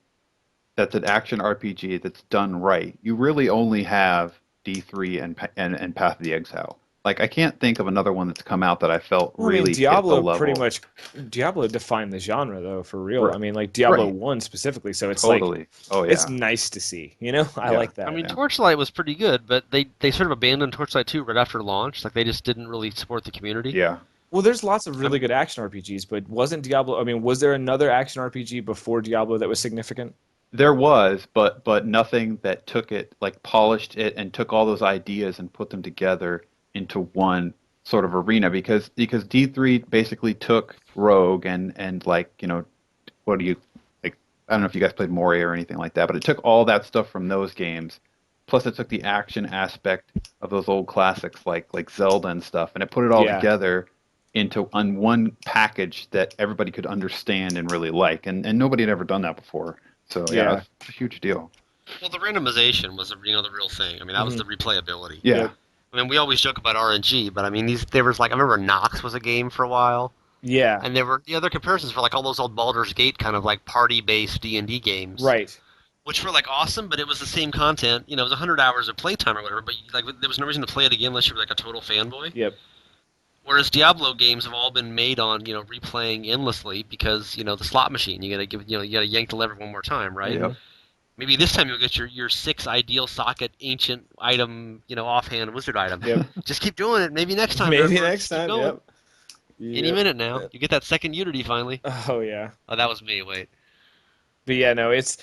that's an action RPG that's done right, you really only have D3 and Path of the Exile. Like I can't think of another one that's come out that I felt Well, I mean, really hit the Diablo pretty level. much Diablo defined the genre though, for real. Right. I mean, like Diablo Right. 1 specifically, so it's like Totally. Oh it's yeah. nice to see, you know? I Yeah. like I that. mean, Torchlight was pretty good, but they sort of abandoned Torchlight 2 right after launch. Like they just didn't really support the community. Yeah. Well, there's lots of I really mean, good action RPGs, but wasn't Diablo, I mean, was there another action RPG before Diablo that was significant? There was, but nothing that took it, like polished it and took all those ideas and put them together into one sort of arena because D3 basically took Rogue and like, what do you like I don't know if you guys played Moria or anything like that, but it took all that stuff from those games, plus it took the action aspect of those old classics like Zelda and stuff, and it put it all Yeah. together into on one package that everybody could understand and really like, and nobody had ever done that before. So yeah, Yeah. it's a huge deal. well, the randomization was the real thing. I mean, that was Hmm. the replayability. Yeah, Yep. I mean, we always joke about RNG, but I mean, there was like I remember Nox was a game for a while, Yeah. and there were the other comparisons for like all those old Baldur's Gate kind of like party-based D&D games, Right. which were like awesome, but it was the same content. You know, it was 100 hours of playtime or whatever, but like there was no reason to play it again unless you were like a total fanboy. Yep. Whereas Diablo games have all been made on replaying endlessly because the slot machine. You gotta yank the lever one more time, right? Hmm. yep, Maybe this time you'll get your six ideal socket ancient item, offhand wizard item. Yep. Just keep doing it. Maybe next time, Maybe Nerdlords. next Just keep time. going. Yep. Any Yep. minute now, you get that second Unity finally. Oh yeah. Oh, that was me. Wait. But yeah, no, it's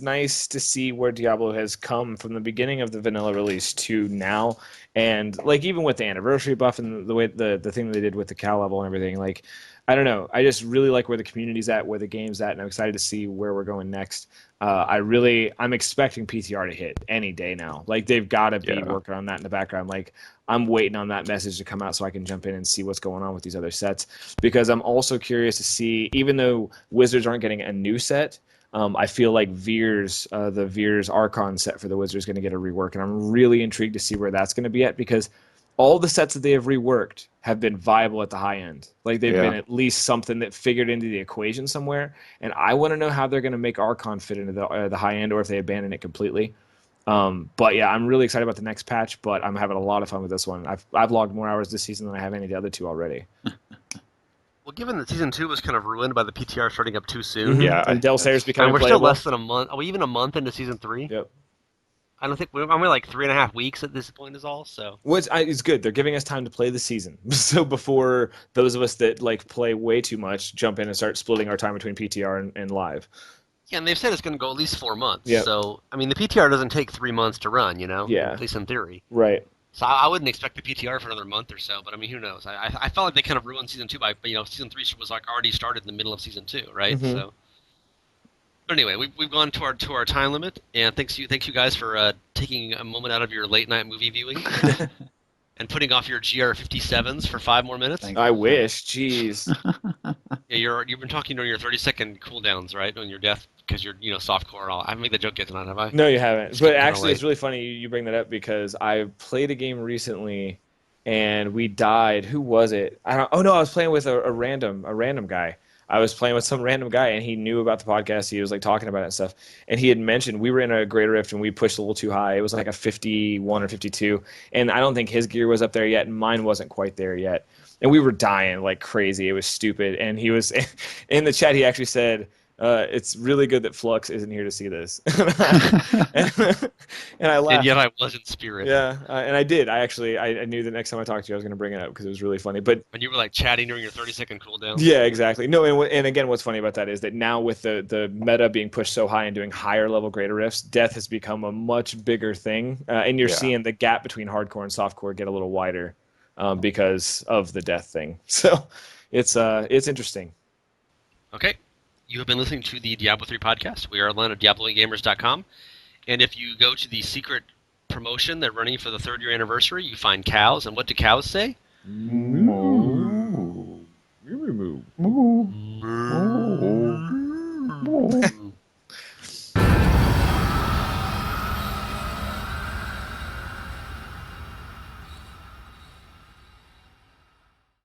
nice to see where Diablo has come from the beginning of the vanilla release to now, and like even with the anniversary buff and the way the thing that they did with the cow level and everything, like I don't know, I just really like where the community's at, where the game's at, and I'm excited to see where we're going next. I'm expecting PTR to hit any day now. Like they've got to be yeah. working on that in the background. Like I'm waiting on that message to come out so I can jump in and see what's going on with these other sets because I'm also curious to see, even though Wizards aren't getting a new set. I feel like the Veers Archon set for the Wizards is going to get a rework, and I'm really intrigued to see where that's going to be at because all the sets that they have reworked have been viable at the high end. Like they've been Yeah. at least something that figured into the equation somewhere, and I want to know how they're going to make Archon fit into the high end, or if they abandon it completely. But yeah, I'm really excited about the next patch, but I'm having a lot of fun with this one. I've logged more hours this season than I have any of the other two already. Well, given that season 2 was kind of ruined by the PTR starting up too soon, Hmm. Yeah, And Del Sayers that's and becoming we're still playable. less than a month. Are we even a month into season 3? Yep. I don't think we're only like 3.5 weeks at this point is all. So It's good. They're giving us time to play the season. So before those of us that like play way too much jump in and start splitting our time between PTR and live. yeah, and they've said it's going to go at least 4 months. Yep. So I mean, the PTR doesn't take 3 months to run, Yeah. at least in theory. Right. So I wouldn't expect the PTR for another month or so. But I mean, who knows? I felt like they kind of ruined season 2 by season 3 was like already started in the middle of season 2, right? Hmm. So. But anyway, we've gone to our time limit, and thanks you guys for taking a moment out of your late night movie viewing and putting off your GR57s for 5 more minutes. Thank I you, sir. wish. Jeez. Yeah, you've been talking during your 30-second cooldowns, right, on your death because you're softcore and all. I haven't made the joke yet tonight, have I? No, you haven't. Just But getting kind of actually, it's late. really funny you bring that up because I played a game recently and we died. Who was it? I don't. Oh no, I was playing with a random guy. I was playing with some random guy and he knew about the podcast. He was like talking about it and stuff. And he had mentioned we were in a Greater Rift and we pushed a little too high. It was like a 51 or 52, and I don't think his gear was up there yet, and mine wasn't quite there yet. And we were dying like crazy. It was stupid. And he was in the chat. He actually said, "It's really good that Flux isn't here to see this." and, and I And laughed. yet I was in spirit. Yeah, and I did. I knew the next time I talked to you, I was going to bring it up because it was really funny. But When you were like chatting during your 30-second cooldowns. yeah, exactly. No, and again, what's funny about that is that now with the meta being pushed so high and doing higher level greater rifts, death has become a much bigger thing, and you're Yeah. seeing the gap between hardcore and softcore get a little wider because of the death thing. So it's interesting. Okay. You have been listening to the Diablo 3 podcast. We are online at DiabloGamers.com. And if you go to the secret promotion they're running for the 3rd-year anniversary, you find cows. And what do cows say? Moo. Moo. Moo. Moo.